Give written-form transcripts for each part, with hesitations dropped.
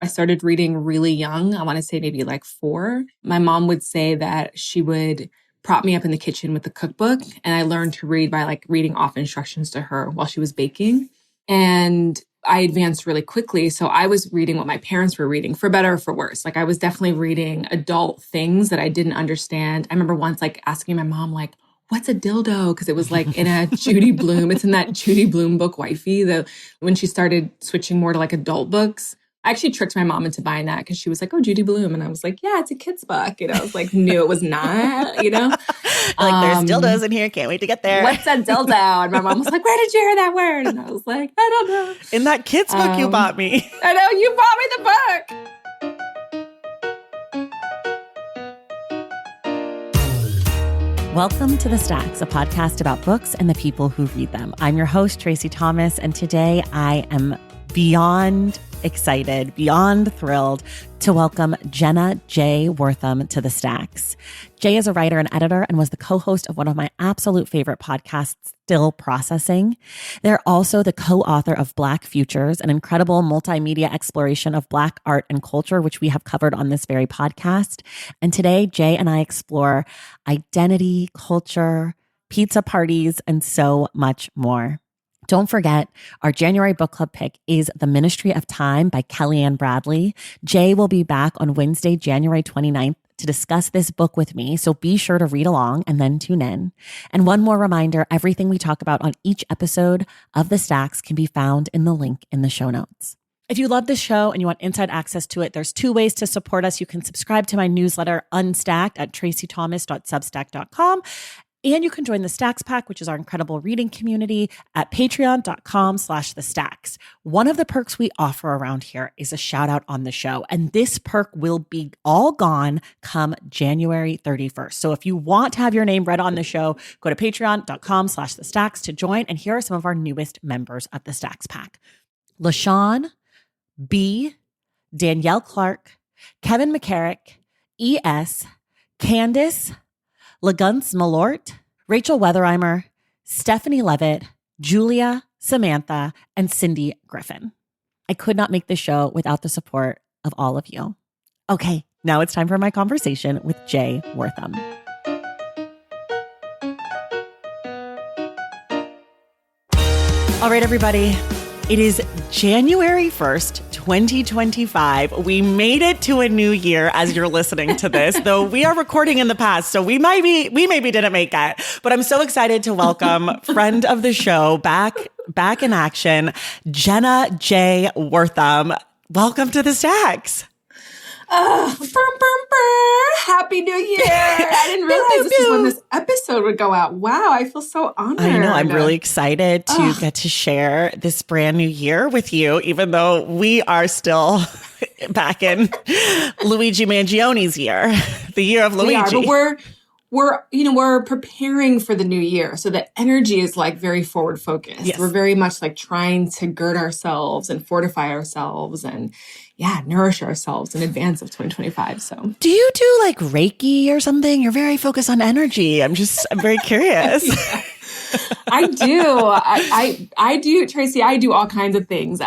I started reading really young. I want to say maybe like 4. My mom would say that she would prop me up in the kitchen with the cookbook. And I learned to read by like reading off instructions to her while she was baking. And I advanced really quickly. So I was reading what my parents were reading, for better or for worse. Like I was definitely reading adult things that I didn't understand. I remember once like asking my mom, like, what's a dildo? Because it was like in a Judy Blume. It's in that Judy Blume book, Wifey, when she started switching more to like adult books. I actually tricked my mom into buying that because she was like, oh, Judy Blume. And I was like, yeah, it's a kid's book. I was like, no, it was not, Like, there's dildos in here. Can't wait to get there. What's a dildo? And my mom was like, where did you hear that word? And I was like, I don't know. In that kid's book you bought me. I know, you bought me the book. Welcome to The Stacks, a podcast about books and the people who read them. I'm your host, Tracy Thomas, and today I am beyond excited, beyond thrilled to welcome Jenna J Wortham to The Stacks. Jay is a writer and editor and was the co-host of one of my absolute favorite podcasts, Still Processing. They're also the co-author of Black Futures, an incredible multimedia exploration of Black art and culture, which we have covered on this very podcast. And today, Jay and I explore identity, culture, pizza parties, and so much more. Don't forget, our January book club pick is The Ministry of Time by Kellyanne Bradley. Jay will be back on Wednesday, January 29th to discuss this book with me, so be sure to read along and then tune in. And one more reminder, everything we talk about on each episode of The Stacks can be found in the link in the show notes. If you love this show and you want inside access to it, there's 2 ways to support us. You can subscribe to my newsletter, Unstacked, at tracythomas.substack.com. And you can join the Stacks Pack, which is our incredible reading community, at patreon.com/thestacks. One of the perks we offer around here is a shout out on the show. And this perk will be all gone come January 31st. So if you want to have your name read on the show, go to patreon.com/thestacks to join. And here are some of our newest members of the Stacks Pack: LaShawn, B, Danielle Clark, Kevin McCarrick, E.S., Candace, Lagunce Malort, Rachel Weatherimer, Stephanie Levitt, Julia, Samantha, and Cindy Griffin. I could not make this show without the support of all of you. Okay, now it's time for my conversation with J Wortham. All right, everybody. It is January 1st, 2025. We made it to a new year as you're listening to this, though we are recording in the past, so we maybe didn't make it. But I'm so excited to welcome friend of the show back in action, Jenna J Wortham. Welcome to The Stacks. Happy New Year. I didn't realize this is when this episode would go out. Wow, I feel so honored. I know. I'm really excited to get to share this brand new year with you, even though we are still back in Luigi Mangione's year, the year of Luigi. We are, but we're preparing for the new year. So the energy is like very forward focused. Yes. We're very much like trying to gird ourselves and fortify ourselves and nourish ourselves in advance of 2025. So do you do like Reiki or something? You're very focused on energy. I'm very curious. Yeah. I do. I do, Tracy. I do all kinds of things.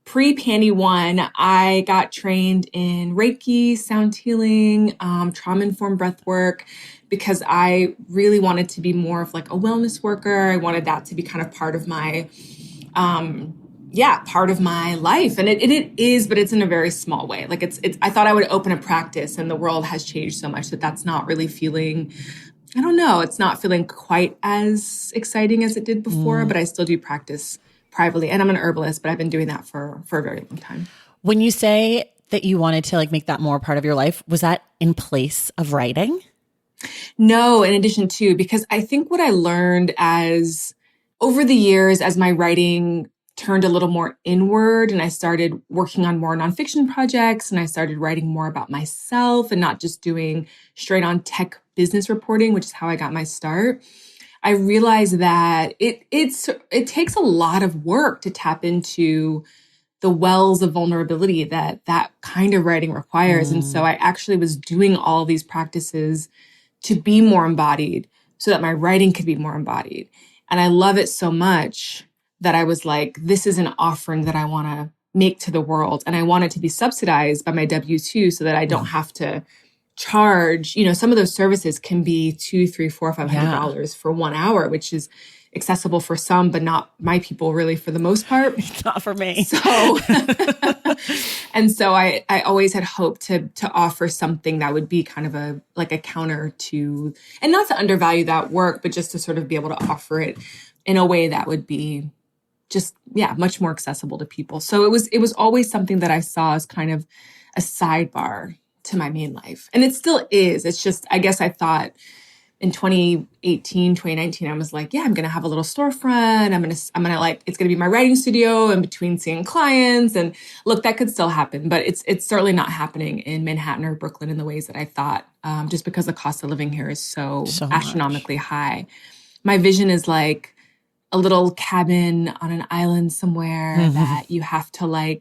Pre-Panty One, I got trained in Reiki, sound healing, trauma-informed breath work, because I really wanted to be more of like a wellness worker. I wanted that to be kind of part of my, part of my life. And it is, but it's in a very small way. Like I thought I would open a practice, and the world has changed so much that that's not really feeling, I don't know, it's not feeling quite as exciting as it did before, but I still do practice privately. And I'm an herbalist, but I've been doing that for a very long time. When you say that you wanted to like make that more part of your life, was that in place of writing? No, in addition to, because I think what I learned over the years, as my writing turned a little more inward and I started working on more nonfiction projects and I started writing more about myself and not just doing straight on tech business reporting, which is how I got my start, I realized that it takes a lot of work to tap into the wells of vulnerability that kind of writing requires. And so I actually was doing all these practices to be more embodied so that my writing could be more embodied. And I love it so much that I was like, this is an offering that I want to make to the world. And I want it to be subsidized by my W-2 so that I don't have to charge, some of those services can be $200, $300, $400, $500 for 1 hour, which is accessible for some, but not my people really for the most part. Not for me. So, and so I always had hoped to offer something that would be kind of a counter to, and not to undervalue that work, but just to sort of be able to offer it in a way that would be just, much more accessible to people. So it was always something that I saw as kind of a sidebar to my main life. And it still is. It's just, I guess I thought in 2018, 2019, I was like, I'm going to have a little storefront. I'm going to it's going to be my writing studio in between seeing clients. And look, that could still happen, but it's certainly not happening in Manhattan or Brooklyn in the ways that I thought, just because the cost of living here is so astronomically high. My vision is like a little cabin on an island somewhere that you have to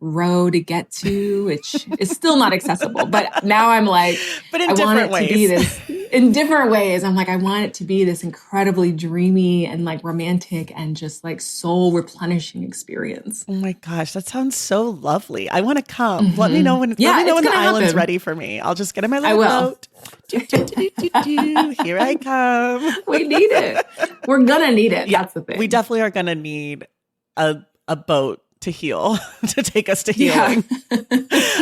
row to get to, which is still not accessible. But now I'm like, but in I different want it ways. to be this in different ways. I'm like, I want it to be this incredibly dreamy and romantic and just soul replenishing experience. Oh my gosh, that sounds so lovely. I want to come. Let me know when the island's ready for me. I'll just get in my little boat. Here I come. We need it. We're gonna need it. Yeah, that's the thing. We definitely are gonna need a boat to heal, to take us to healing. Yeah.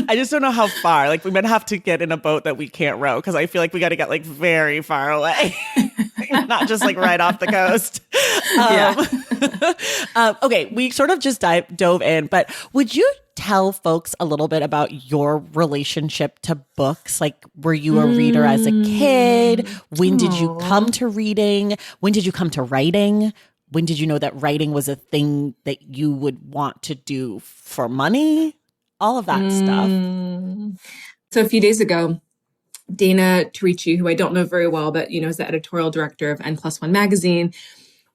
I just don't know how far. We might have to get in a boat that we can't row, because I feel like we got to get very far away, not just right off the coast. Okay, we sort of just dove in, but would you tell folks a little bit about your relationship to books? Were you a reader as a kid? When did you come to reading? When did you come to writing? When did you know that writing was a thing that you would want to do for money? All of that stuff. So a few days ago, Dana Tarici, who I don't know very well, but is the editorial director of N+1 magazine,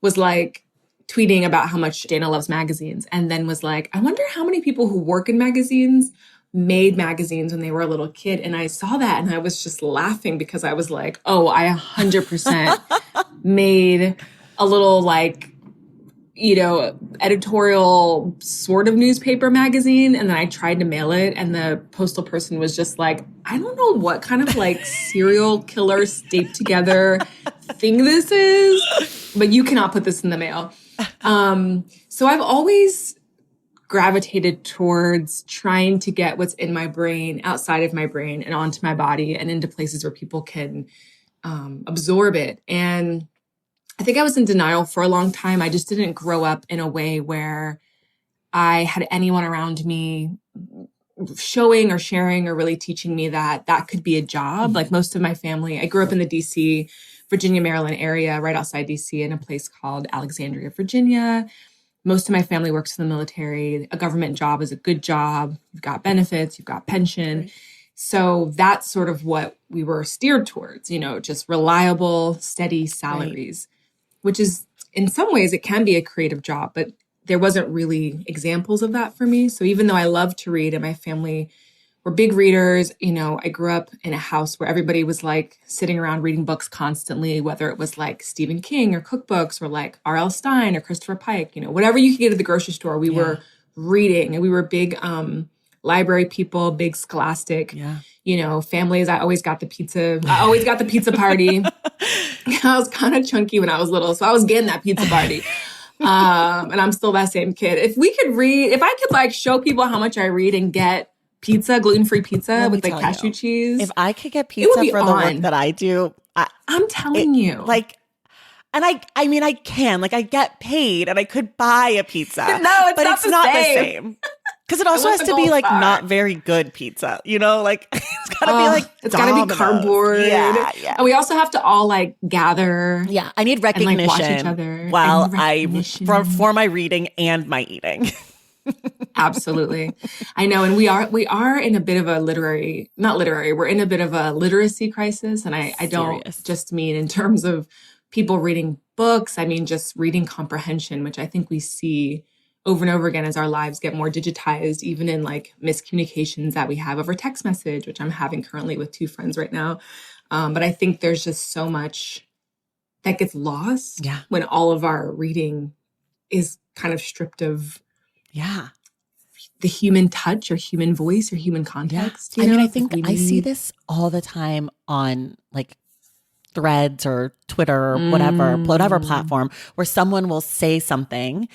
was tweeting about how much Dana loves magazines, and then was like, I wonder how many people who work in magazines made magazines when they were a little kid. And I saw that and I was just laughing, because I was like, oh, I 100% made a little editorial sort of newspaper magazine. And then I tried to mail it, and the postal person was just like, I don't know what kind of serial killer staped together thing this is, but you cannot put this in the mail. So I've always gravitated towards trying to get what's in my brain outside of my brain and onto my body and into places where people can absorb it. And I think I was in denial for a long time. I just didn't grow up in a way where I had anyone around me showing or sharing or really teaching me that could be a job. Most of my family, I grew up in the DC, Virginia, Maryland area, right outside DC, in a place called Alexandria, Virginia. Most of my family works in the military. A government job is a good job. You've got benefits, you've got pension. Right. So that's sort of what we were steered towards, just reliable, steady salaries. Right. Which is, in some ways, it can be a creative job, but there wasn't really examples of that for me. So even though I love to read and my family were big readers, I grew up in a house where everybody was sitting around reading books constantly, whether it was Stephen King or cookbooks or R.L. Stein or Christopher Pike, whatever you could get at the grocery store, we were reading, and we were big library people, big scholastic, families. I always got the pizza party. I was kind of chunky when I was little, so I was getting that pizza party. And I'm still that same kid. If I could show people how much I read and get pizza, gluten-free pizza with cashew cheese. If I could get pizza for the work that I do, I'm telling you. And I mean, I can, I get paid and I could buy a pizza. No, it's not the same. Because it also has to be not very good pizza, it's gotta be it's gotta be cardboard. Yeah. And we also have to all gather. Yeah, I need recognition and, watch each other while for my reading and my eating. Absolutely. I know. And we are in a bit of we're in a bit of a literacy crisis. And I don't just mean in terms of people reading books. I mean, just reading comprehension, which I think we see over and over again as our lives get more digitized, even in miscommunications that we have over text message, which I'm having currently with 2 friends right now. But I think there's just so much that gets lost when all of our reading is kind of stripped of the human touch or human voice or human context. I mean, I It's like think I see this all the time on like Threads or Twitter or whatever platform, where someone will say something,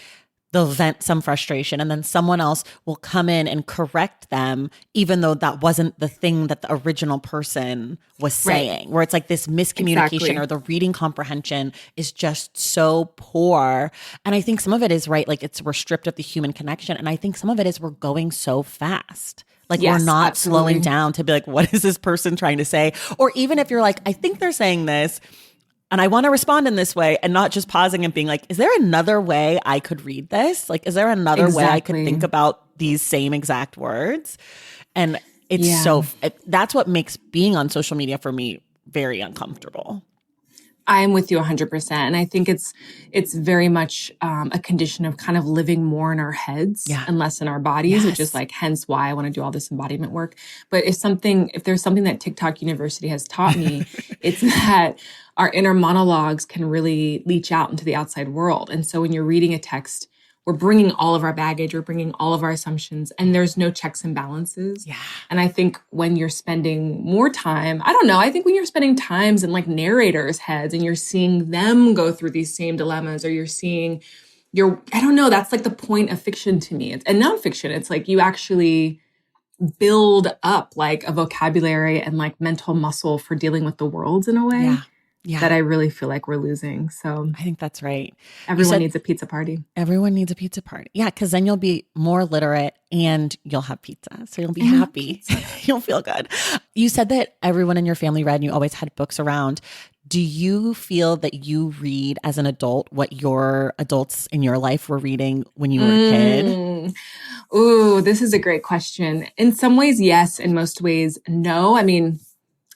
they'll vent some frustration, and then someone else will come in and correct them, even though that wasn't the thing that the original person was saying, where it's like this miscommunication or the reading comprehension is just so poor. And I think some of it is like we're stripped of the human connection. And I think some of it is we're going so fast. Like we're not slowing down to be like, what is this person trying to say? Or even if you're like, I think they're saying this and I want to respond in this way, and not just pausing and being like, is there another way I could read this? Like, is there another way I could think about these same exact words? And it's that's what makes being on social media for me very uncomfortable. I'm with you 100%. And I think it's very much a condition of kind of living more in our heads and less in our bodies, which is like, hence why I want to do all this embodiment work. But if there's something that TikTok University has taught me, it's that our inner monologues can really leach out into the outside world. And so when you're reading a text, we're bringing all of our baggage, we're bringing all of our assumptions, and there's no checks and balances. Yeah. And I think when you're spending more time, I think when you're spending times in like narrators' heads and you're seeing them go through these same dilemmas, or you're seeing that's like the point of fiction to me. And nonfiction, it's like you actually build up like a vocabulary and like mental muscle for dealing with the worlds in a way. That I really feel like we're losing. So I think that's right. Everyone needs a pizza party. Everyone needs a pizza party. Yeah, because then you'll be more literate and you'll have pizza. So you'll be happy. You'll feel good. You said that everyone in your family read and you always had books around. Do you feel that you read as an adult what your adults in your life were reading when you were a kid? Ooh, this is a great question. In some ways, yes. In most ways, no. I mean,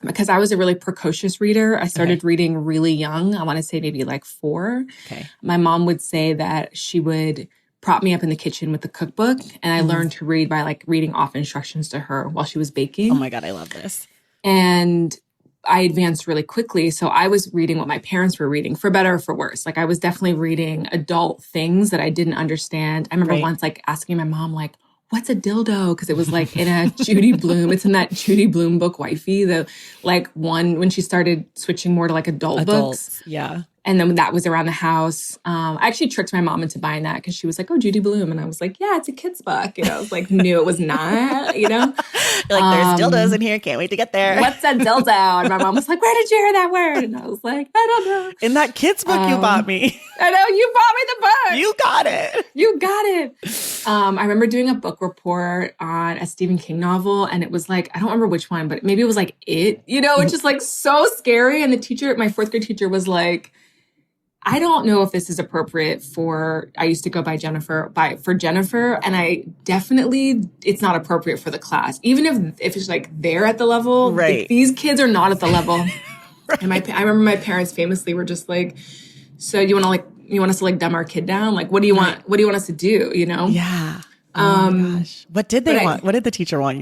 because I was a really precocious reader. I started reading really young. I want to say maybe like 4. Okay. My mom would say that she would prop me up in the kitchen with the cookbook, and I learned to read by like reading off instructions to her while she was baking. Oh my God, I love this. And I advanced really quickly. So I was reading what my parents were reading, for better or for worse. Like I was definitely reading adult things that I didn't understand. I remember once like asking my mom, like, what's a dildo? Because it was like in a Judy Blume. It's in that Judy Blume book, Wifey. The like one when she started switching more to like adult books. Yeah. And then that was around the house. I actually tricked my mom into buying that because she was like, oh, Judy Blume. And I was like, yeah, it's a kid's book. I was like, knew it was not, You're like, there's dildos in here. Can't wait to get there. What's a dildo? And my mom was like, where did you hear that word? And I was like, I don't know. In that kid's book you bought me. I know, you bought me the book. You got it. You got it. I remember doing a book report on a Stephen King novel. And it was like, I don't remember which one, but maybe it was like It, it's just like so scary. And the teacher, my 4th grade teacher was like, I don't know if this is appropriate I used to go by Jennifer, for Jennifer. And it's not appropriate for the class. Even if it's like they're at the level, like, these kids are not at the level. And I remember my parents famously were just like, so you want us to like dumb our kid down? Like, what do you want? What do you want us to do? Yeah. Oh my gosh. What did they want? What did the teacher want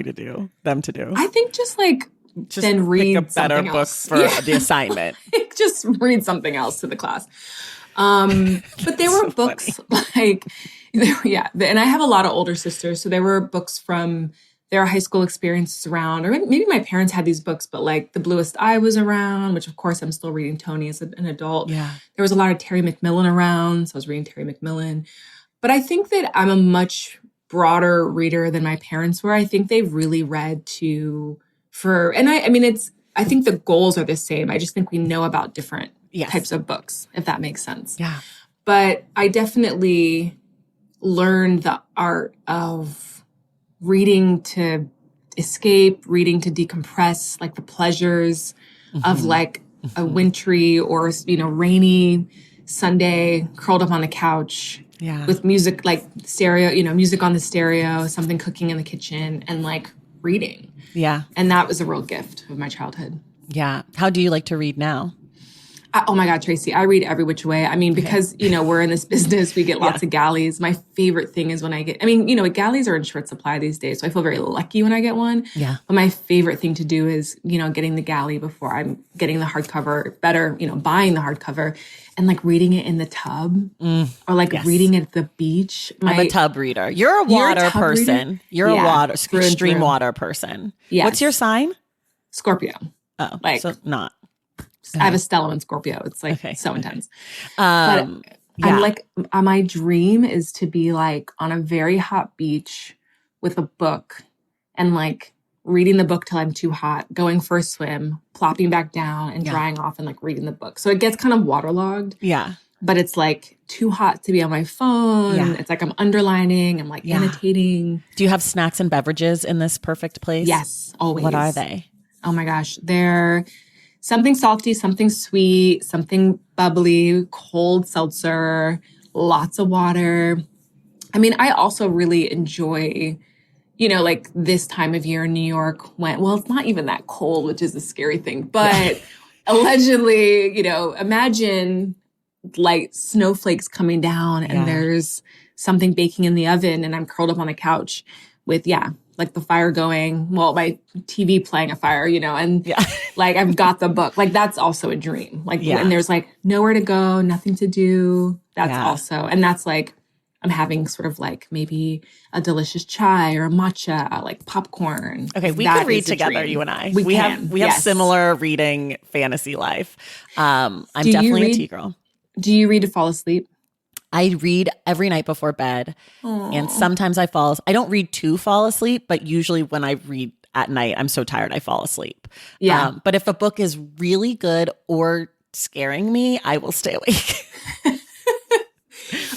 them to do? I think just then read pick a better book for the assignment. Just read something else to the class. But there were books and I have a lot of older sisters. So there were books from their high school experiences around, or maybe my parents had these books, but like The Bluest Eye was around, which of course I'm still reading Tony as an adult. Yeah. There was a lot of Terry McMillan around. So I was reading Terry McMillan. But I think that I'm a much broader reader than my parents were. I think they really read I think the goals are the same. I just think we know about different types of books, if that makes sense. Yeah. But I definitely learned the art of reading to escape, reading to decompress, like the pleasures of like a wintry or, rainy Sunday curled up on the couch with music, like stereo, music on the stereo, something cooking in the kitchen, and like reading. Yeah. And that was a real gift of my childhood. Yeah. How do you like to read now? Oh my God, Tracy, I read every which way. I mean, because, we're in this business, we get lots of galleys. My favorite thing is when galleys are in short supply these days. So I feel very lucky when I get one. Yeah. But my favorite thing to do is, getting the galley before I'm getting the hardcover, better, buying the hardcover and like reading it in the tub or like reading it at the beach. I'm a tub reader. You're a water person. Reader? You're a extreme water person. Yes. What's your sign? Scorpio. Oh, so not. I have a Stellar and Scorpio. It's like so intense. But I'm like, my dream is to be like on a very hot beach with a book and like reading the book till I'm too hot, going for a swim, plopping back down and drying off and like reading the book. So it gets kind of waterlogged. Yeah. But it's like too hot to be on my phone. Yeah. It's like I'm underlining, I'm like annotating. Do you have snacks and beverages in this perfect place? Yes, always. What are they? Oh my gosh. They're something salty, something sweet, something bubbly, cold seltzer, lots of water. I mean, I also really enjoy, like this time of year in New York it's not even that cold, which is a scary thing, but allegedly, imagine like snowflakes coming down and there's something baking in the oven and I'm curled up on the couch with, like the fire going, my TV playing a fire, and like I've got the book. Like that's also a dream. Like and there's like nowhere to go, nothing to do. That's also, and that's like I'm having sort of like maybe a delicious chai or a matcha, like popcorn. Okay, we could read together, you and I. We have similar reading fantasy life. I'm definitely a tea girl. Do you read to fall asleep? I read every night before bed. Aww. And sometimes I don't read to fall asleep, but usually when I read at night, I'm so tired I fall asleep. Yeah. But if a book is really good or scaring me, I will stay awake.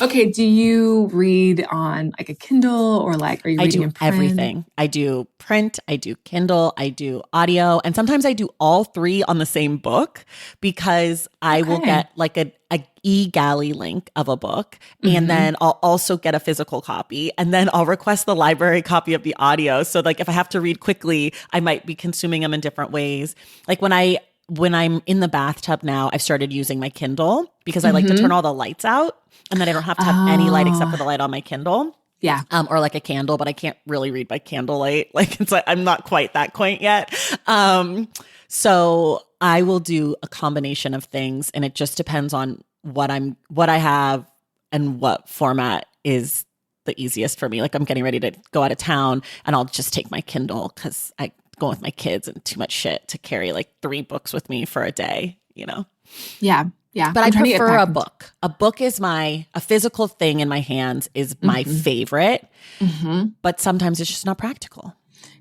Okay. Do you read on like a Kindle or like, are you reading in print? Everything. I do print, I do Kindle, I do audio, and sometimes I do all three on the same book because I will get like a e-galley link of a book and then I'll also get a physical copy and then I'll request the library copy of the audio. So like if I have to read quickly, I might be consuming them in different ways. Like when I'm in the bathtub now, I've started using my Kindle because I like to turn all the lights out and then I don't have to have any light except for the light on my Kindle. Yeah. Or like a candle, but I can't really read by candlelight. Like it's like, I'm not quite that quaint yet. So I will do a combination of things and it just depends on what I have and what format is the easiest for me. Like I'm getting ready to go out of town and I'll just take my Kindle because I go with my kids and too much shit to carry like 3 books with me for a day, Yeah. Yeah. But I prefer a book. A book is a physical thing in my hands is my favorite, but sometimes it's just not practical.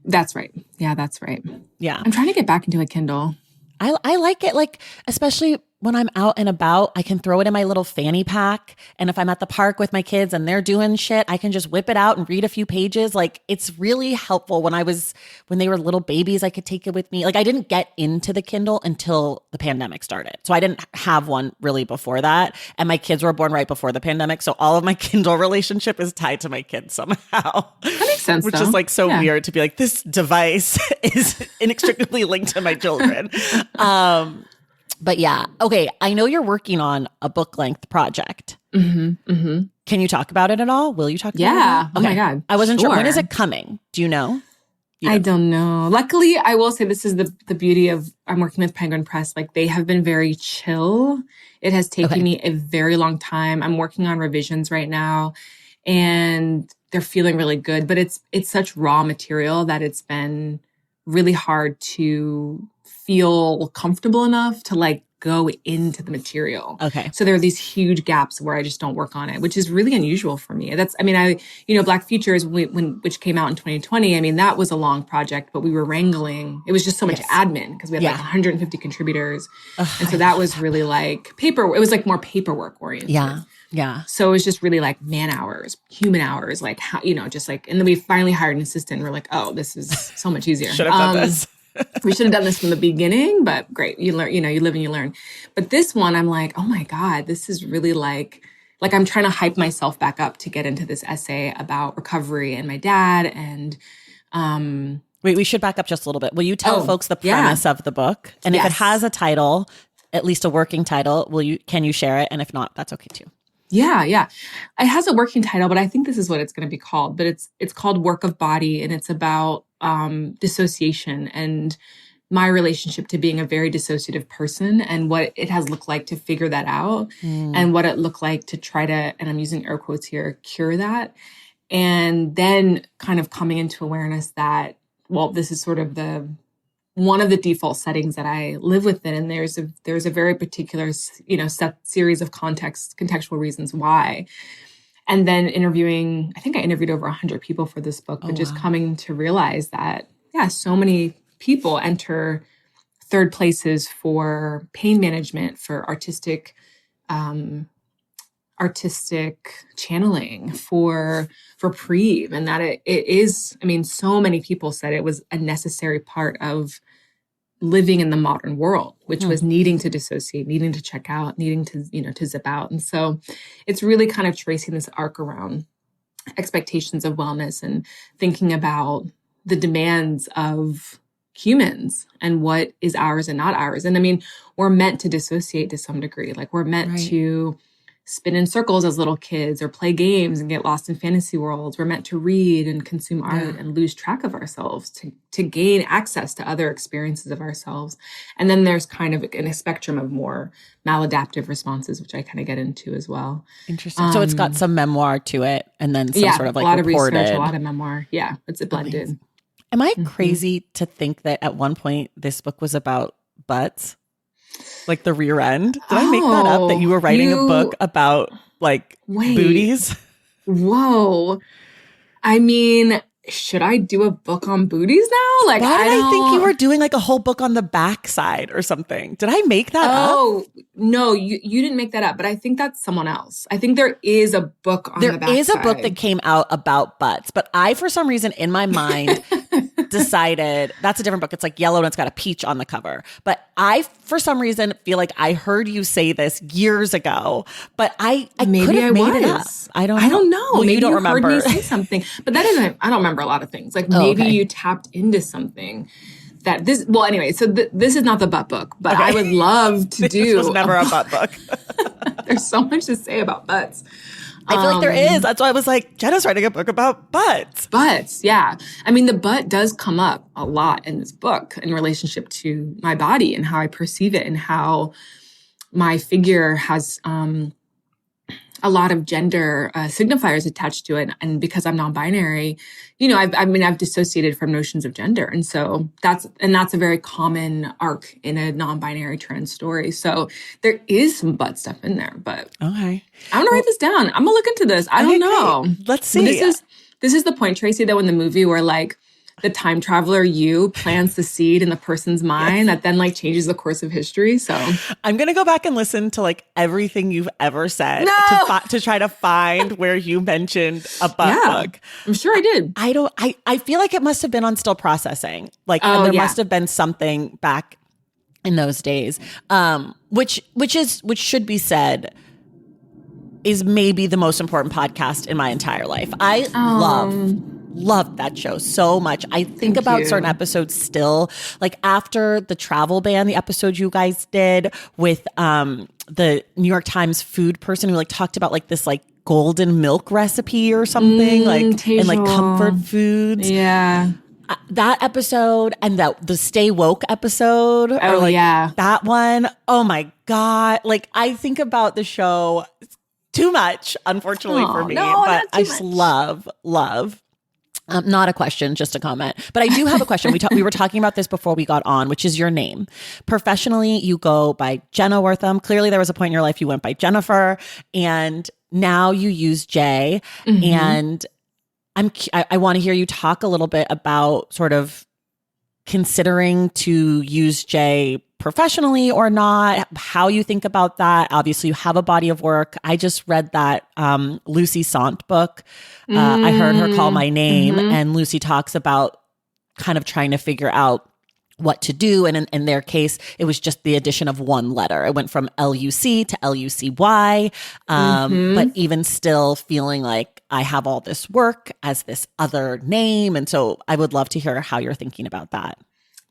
That's right. Yeah, that's right. Yeah. I'm trying to get back into a Kindle. I like it, like, especially when I'm out and about, I can throw it in my little fanny pack. And if I'm at the park with my kids and they're doing shit, I can just whip it out and read a few pages. Like it's really helpful. When they were little babies, I could take it with me. Like I didn't get into the Kindle until the pandemic started. So I didn't have one really before that. And my kids were born right before the pandemic. So all of my Kindle relationship is tied to my kids somehow. That makes sense. Which is like so weird to be like, this device is inextricably linked to my children. But yeah. Okay. I know you're working on a book length project. Can you talk about it at all? Will you talk about it? Yeah. Oh my God. I wasn't sure. When is it coming? Do you know? I don't know. Luckily, I will say this is the beauty of I'm working with Penguin Press. Like they have been very chill. It has taken me a very long time. I'm working on revisions right now and they're feeling really good, but it's such raw material that it's been really hard to feel comfortable enough to like go into the material. Okay. So there are these huge gaps where I just don't work on it, which is really unusual for me. Black Futures, which came out in 2020, I mean, that was a long project, but we were wrangling. It was just so much admin because we had like 150 contributers. And so that was really like it was like more paperwork oriented. Yeah. Yeah. So it was just really like man hours, human hours, like, how, just like, and then we finally hired an assistant. And we're like, oh, this is so much easier. Should have done this. We should have done this from the beginning, but great. You learn, you live and you learn. But this one, I'm like, oh my God, this is really like I'm trying to hype myself back up to get into this essay about recovery and my dad. And, wait, we should back up just a little bit. Will you tell folks the premise of the book? And if it has a title, at least a working title. Can you share it? And if not, that's okay too. Yeah. It has a working title, but I think this is what it's going to be called. But it's called Work of Body, and it's about dissociation and my relationship to being a very dissociative person and what it has looked like to figure that out and what it looked like to try to, and I'm using air quotes here, cure that. And then kind of coming into awareness that, well, this is sort of one of the default settings that I live within. And there's a very particular, set series of contextual reasons why. And then I think I interviewed over 100 people for this book, but just coming to realize that, so many people enter third places for pain management, for artistic channeling, for reprieve, and that it is, so many people said it was a necessary part of living in the modern world, which was needing to dissociate, needing to check out, needing to, to zip out. And so it's really kind of tracing this arc around expectations of wellness and thinking about the demands of humans and what is ours and not ours. And we're meant to dissociate to some degree. Like we're meant to spin in circles as little kids or play games and get lost in fantasy worlds. We're meant to read and consume art and lose track of ourselves to gain access to other experiences of ourselves. And then there's kind of a spectrum of more maladaptive responses, which I kind of get into as well. Interesting. So it's got some memoir to it and then some sort of like a lot reported. of research, a lot of memoir. Yeah, it's blended. Amazing. Am I crazy to think that at one point this book was about butts? Like the rear end? Did I make that up? That you were writing a book about booties? Whoa. Should I do a book on booties now? Why did I think you were doing like a whole book on the backside or something? Did I make that up? Oh, no, you didn't make that up, but I think that's someone else. I think there is a book on the backside. There is a book that came out about butts, but I, for some reason in my mind, decided that's a different book. It's like yellow and it's got a peach on the cover. But I, for some reason, feel like I heard you say this years ago, but I could have made it up. I don't know. Well, maybe you don't remember. Heard me say something, but that isn't. I don't remember a lot of things. Like maybe you tapped into something that this. Well, anyway, so this is not the butt book, but I would love to do. This was never a butt book. There's so much to say about butts. I feel like there is. That's why I was like, Jenna's writing a book about butts. Butts, yeah. The butt does come up a lot in this book in relationship to my body and how I perceive it and how my figure has a lot of gender signifiers attached to it. And because I'm non-binary, I've dissociated from notions of gender. And so that's a very common arc in a non-binary trans story. So there is some butt stuff in there, but okay. I'm going to write this down. I'm going to look into this. I don't know. Great. Let's see. This is the point, Tracy, though, in the movie where like the time traveler plants the seed in the person's mind that then like changes the course of history. So I'm going to go back and listen to like everything you've ever said to try to find where you mentioned a butt book. I'm sure I did. I feel like it must have been on Still Processing. Like there must have been something back in those days. Which should be said is maybe the most important podcast in my entire life. I love that show so much. I think about certain episodes still, like after the travel ban, the episode you guys did with the New York Times food person who like talked about like this like golden milk recipe or something and like comfort foods. Yeah. That episode and the Stay Woke episode. That one. Oh my God. Like I think about the show too much, unfortunately for me, but I just love. Not a question, just a comment. But I do have a question. We were talking about this before we got on, which is your name. Professionally, you go by Jenna Wortham. Clearly, there was a point in your life you went by Jennifer, and now you use J. And I want to hear you talk a little bit about sort of considering to use J professionally or not, how you think about that. Obviously, you have a body of work. I just read that Lucy Sant book. I heard her call my name, and Lucy talks about kind of trying to figure out what to do. And in their case, it was just the addition of one letter. It went from LUC to LUCY. But even still feeling like I have all this work as this other name. And so I would love to hear how you're thinking about that.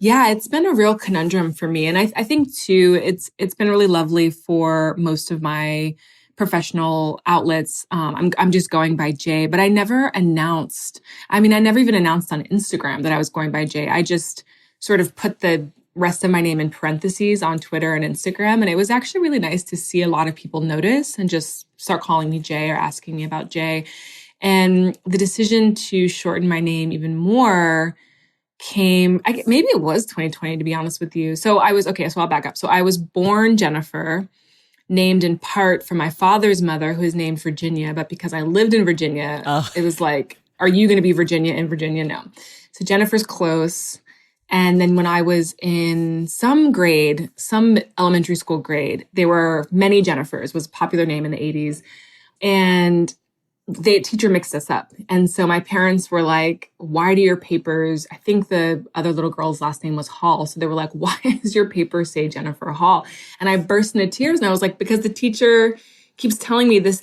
Yeah, it's been a real conundrum for me. And I think too, it's been really lovely for most of my professional outlets. I'm just going by J, but I never announced. I mean, I never even announced on Instagram that I was going by J. I just sort of put the rest of my name in parentheses on Twitter and Instagram. And it was actually really nice to see a lot of people notice and just start calling me J or asking me about J. And the decision to shorten my name even more maybe it was 2020, to be honest with you. So I'll back up. So I was born Jennifer, named in part for my father's mother, who is named Virginia. But because I lived in Virginia, It was like, are you going to be Virginia in Virginia? No. So Jennifer's close. And then when I was in some elementary school grade, there were many Jennifers, was a popular name in the 80s. And the teacher mixed us up. And so my parents were like, why do your papers, I think the other little girl's last name was Hall. So they were like, why does your paper say Jennifer Hall? And I burst into tears and I was like, because the teacher keeps telling me this,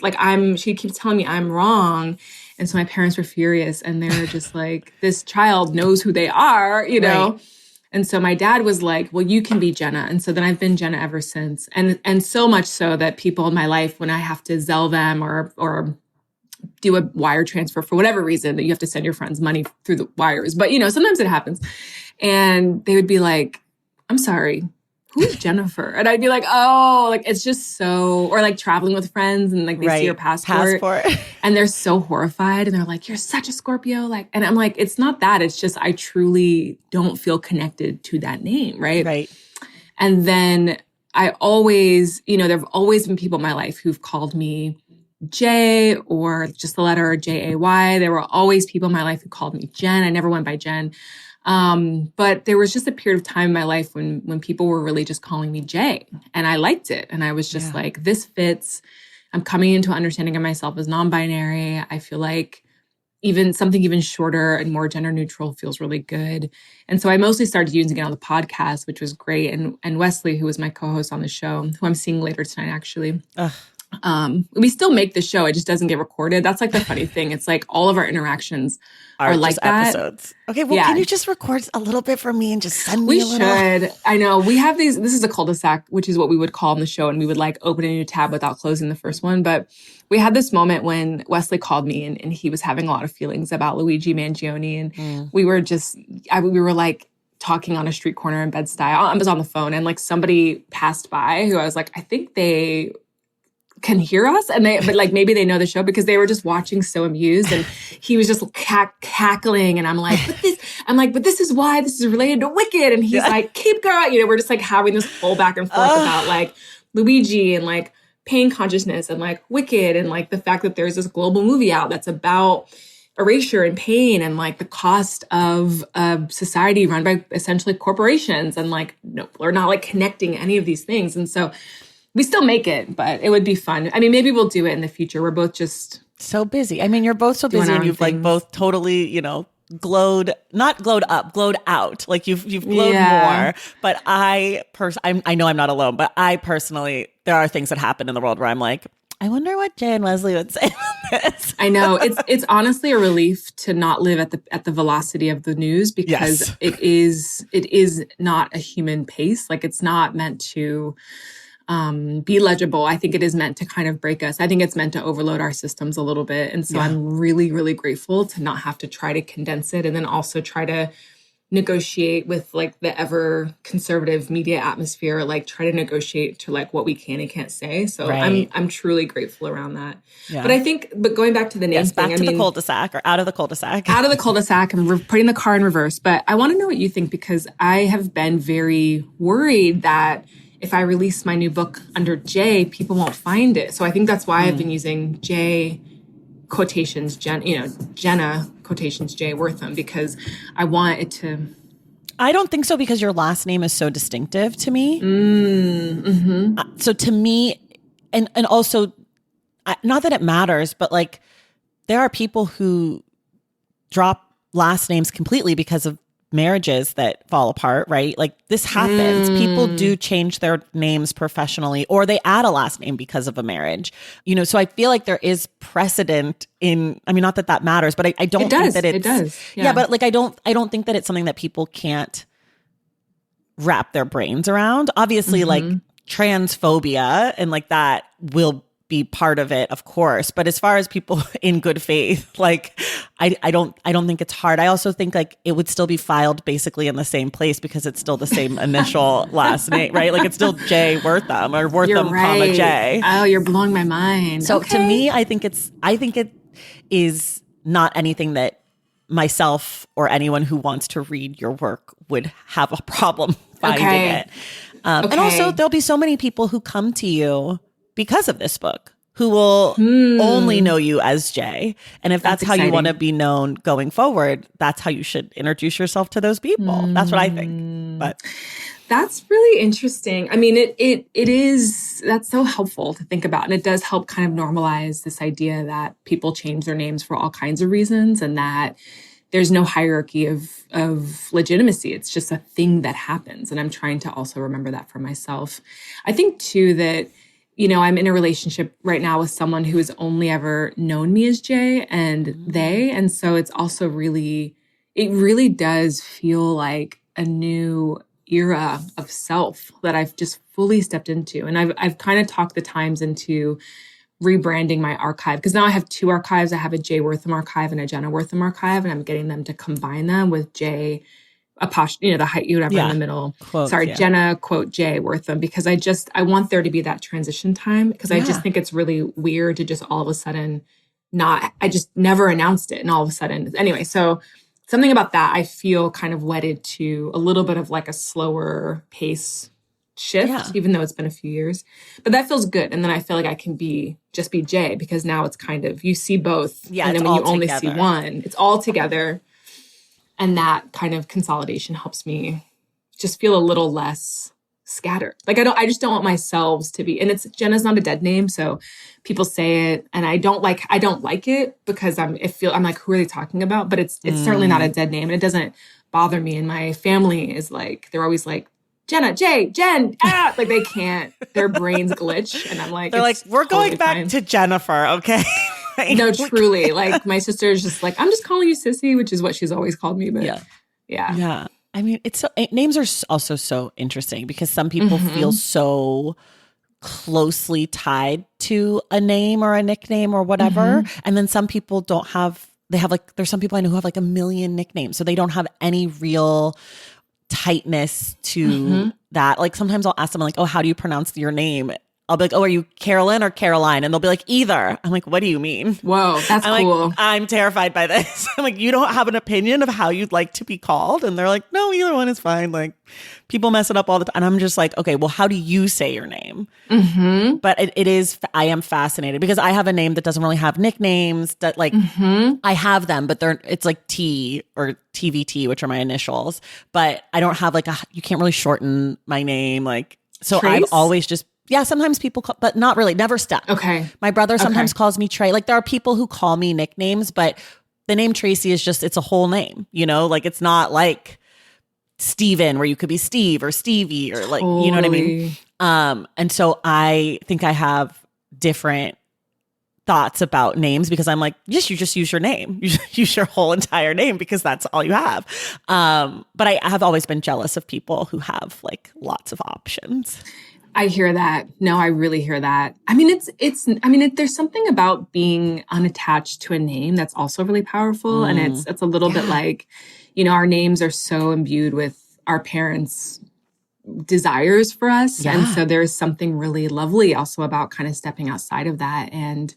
she keeps telling me I'm wrong. And so my parents were furious and they were just like, this child knows who they are, you know? Right. And so my dad was like, well, you can be Jenna. And so then I've been Jenna ever since. And so much so that people in my life, when I have to Zelle them or do a wire transfer for whatever reason that you have to send your friends money through the wires. But, sometimes it happens. And they would be like, I'm sorry, who's Jennifer? And I'd be like, oh, like, it's just so, or like traveling with friends and like they see your passport and they're so horrified and they're like, you're such a Scorpio. And I'm like, it's not that. It's just, I truly don't feel connected to that name. Right. Right. And then I always, there've always been people in my life who've called me J or just the letter J-A-Y. There were always people in my life who called me Jen. I never went by Jen. But there was just a period of time in my life when people were really just calling me J and I liked it. And I was just like, this fits. I'm coming into understanding of myself as non-binary. I feel like something even shorter and more gender neutral feels really good. And so I mostly started using it on the podcast, which was great. And Wesley, who was my co-host on the show, who I'm seeing later tonight, actually. We still make the show. It just doesn't get recorded. That's like the funny thing. It's like all of our interactions are like that. Episodes. Okay. Well, can you just record a little bit for me and just send me a little? We should. I know we have this is a cul-de-sac, which is what we would call in the show. And we would like open a new tab without closing the first one. But we had this moment when Wesley called me and he was having a lot of feelings about Luigi Mangione. And we were like talking on a street corner in Bed-Stuy. I was on the phone and like somebody passed by who I was like, I think they can hear us but like maybe they know the show because they were just watching so amused and he was just cackling and I'm like, but this is why this is related to Wicked and he's like, keep going. We're just like having this whole back and forth about like Luigi and like pain consciousness and like Wicked and like the fact that there's this global movie out that's about erasure and pain and like the cost of a society run by essentially corporations and like no, we're not like connecting any of these things. And so we still make it, but it would be fun. I mean, maybe we'll do it in the future. We're both just so busy. I mean, you're both so busy and you've like both totally, glowed, not glowed up, glowed out. Like you've glowed more. But I know I'm not alone, but I personally, there are things that happen in the world where I'm like, I wonder what Jay and Wesley would say on this. I know. It's honestly a relief to not live at the velocity of the news because it is not a human pace. Like it's not meant to be legible. I think it is meant to kind of break us. I think it's meant to overload our systems a little bit. And so I'm really, really grateful to not have to try to condense it and then also try to negotiate with like the ever conservative media atmosphere, like try to negotiate to like what we can and can't say. So I'm truly grateful around that. Yeah. But going back to the name thing, back to the cul-de-sac or out of the cul-de-sac. Out of the cul-de-sac and we're putting the car in reverse. But I want to know what you think because I have been very worried that if I release my new book under J, people won't find it. So I think that's why I've been using J quotations, Jenna quotations J Wortham, because I want it to. I don't think so because your last name is so distinctive to me. So to me, and also, not that it matters, but like there are people who drop last names completely because of marriages that fall apart, right? Like this happens. People do change their names professionally or they add a last name because of a marriage, so I feel like there is precedent not that matters, but I don't think that it does. Yeah. But like, I don't think that it's something that people can't wrap their brains around. Obviously, like transphobia and like that will be part of it, of course. But as far as people in good faith, like I don't think it's hard. I also think like it would still be filed basically in the same place because it's still the same initial last name, right? Like it's still J Wortham or Wortham, comma J. Oh, you're blowing my mind. So to me, I think it is not anything that myself or anyone who wants to read your work would have a problem finding it. And also there'll be so many people who come to you because of this book who will only know you as Jay. And if that's how you want to be known going forward, that's how you should introduce yourself to those people. That's what I think. But that's really interesting. I mean, that's so helpful to think about. And it does help kind of normalize this idea that people change their names for all kinds of reasons and that there's no hierarchy of legitimacy. It's just a thing that happens. And I'm trying to also remember that for myself. I think too that, you know, I'm in a relationship right now with someone who has only ever known me as Jay and they. And so it's also it really does feel like a new era of self that I've just fully stepped into. And I've kind of talked the Times into rebranding my archive because now I have two archives. I have a J Wortham archive and a Jenna Wortham archive, and I'm getting them to combine them with J the height, whatever in the middle. Quotes, Jenna quote J Wortham, because I want there to be that transition time because I just think it's really weird to just all of a sudden I just never announced it and all of a sudden anyway. So something about that, I feel kind of wedded to a little bit of like a slower pace shift, even though it's been a few years. But that feels good. And then I feel like I can just be Jay because now it's kind of, you see both. Yeah, and then when you only see one, it's all together. And that kind of consolidation helps me just feel a little less scattered. Like I just don't want myself to be, and Jenna's not a dead name. So people say it and I don't like it because I'm like, who are they talking about? But it's certainly not a dead name. And it doesn't bother me. And my family is like, they're always like, Jenna, Jay, Jen, like they can't, their brains glitch. And I'm like, they're like, we're going back to Jennifer. Okay. No, truly. Like my sister is just like, I'm just calling you Sissy, which is what she's always called me. But yeah. I mean, names are also so interesting because some people feel so closely tied to a name or a nickname or whatever. And then some people there's some people I know who have like a million nicknames. So they don't have any real tightness to that. Like sometimes I'll ask someone like, oh, how do you pronounce your name? I'll be like, oh, are you Carolyn or Caroline? And they'll be like, either. I'm like, what do you mean? Whoa, that's cool. Like, I'm terrified by this. I'm like, you don't have an opinion of how you'd like to be called? And they're like, no, either one is fine. Like people mess it up all the time. And I'm just like, okay, well, how do you say your name? But I am fascinated because I have a name that doesn't really have nicknames that like, I have them, but it's like T or TVT, which are my initials. But I don't have like you can't really shorten my name. Like, so Trace? I've always just, sometimes people call, but not really, never stuck. Okay. My brother sometimes calls me Trey. Like there are people who call me nicknames, but the name Tracy is just, it's a whole name, you know, like it's not like Steven where you could be Steve or Stevie or like, you know what I mean? And so I think I have different thoughts about names because I'm like, you just use your name. You use your whole entire name because that's all you have. But I have always been jealous of people who have like lots of options. I hear that. No, I really hear that. I mean, there's something about being unattached to a name that's also really powerful. And it's a little bit like, you know, our names are so imbued with our parents' desires for us. Yeah. And so there's something really lovely also about kind of stepping outside of that. And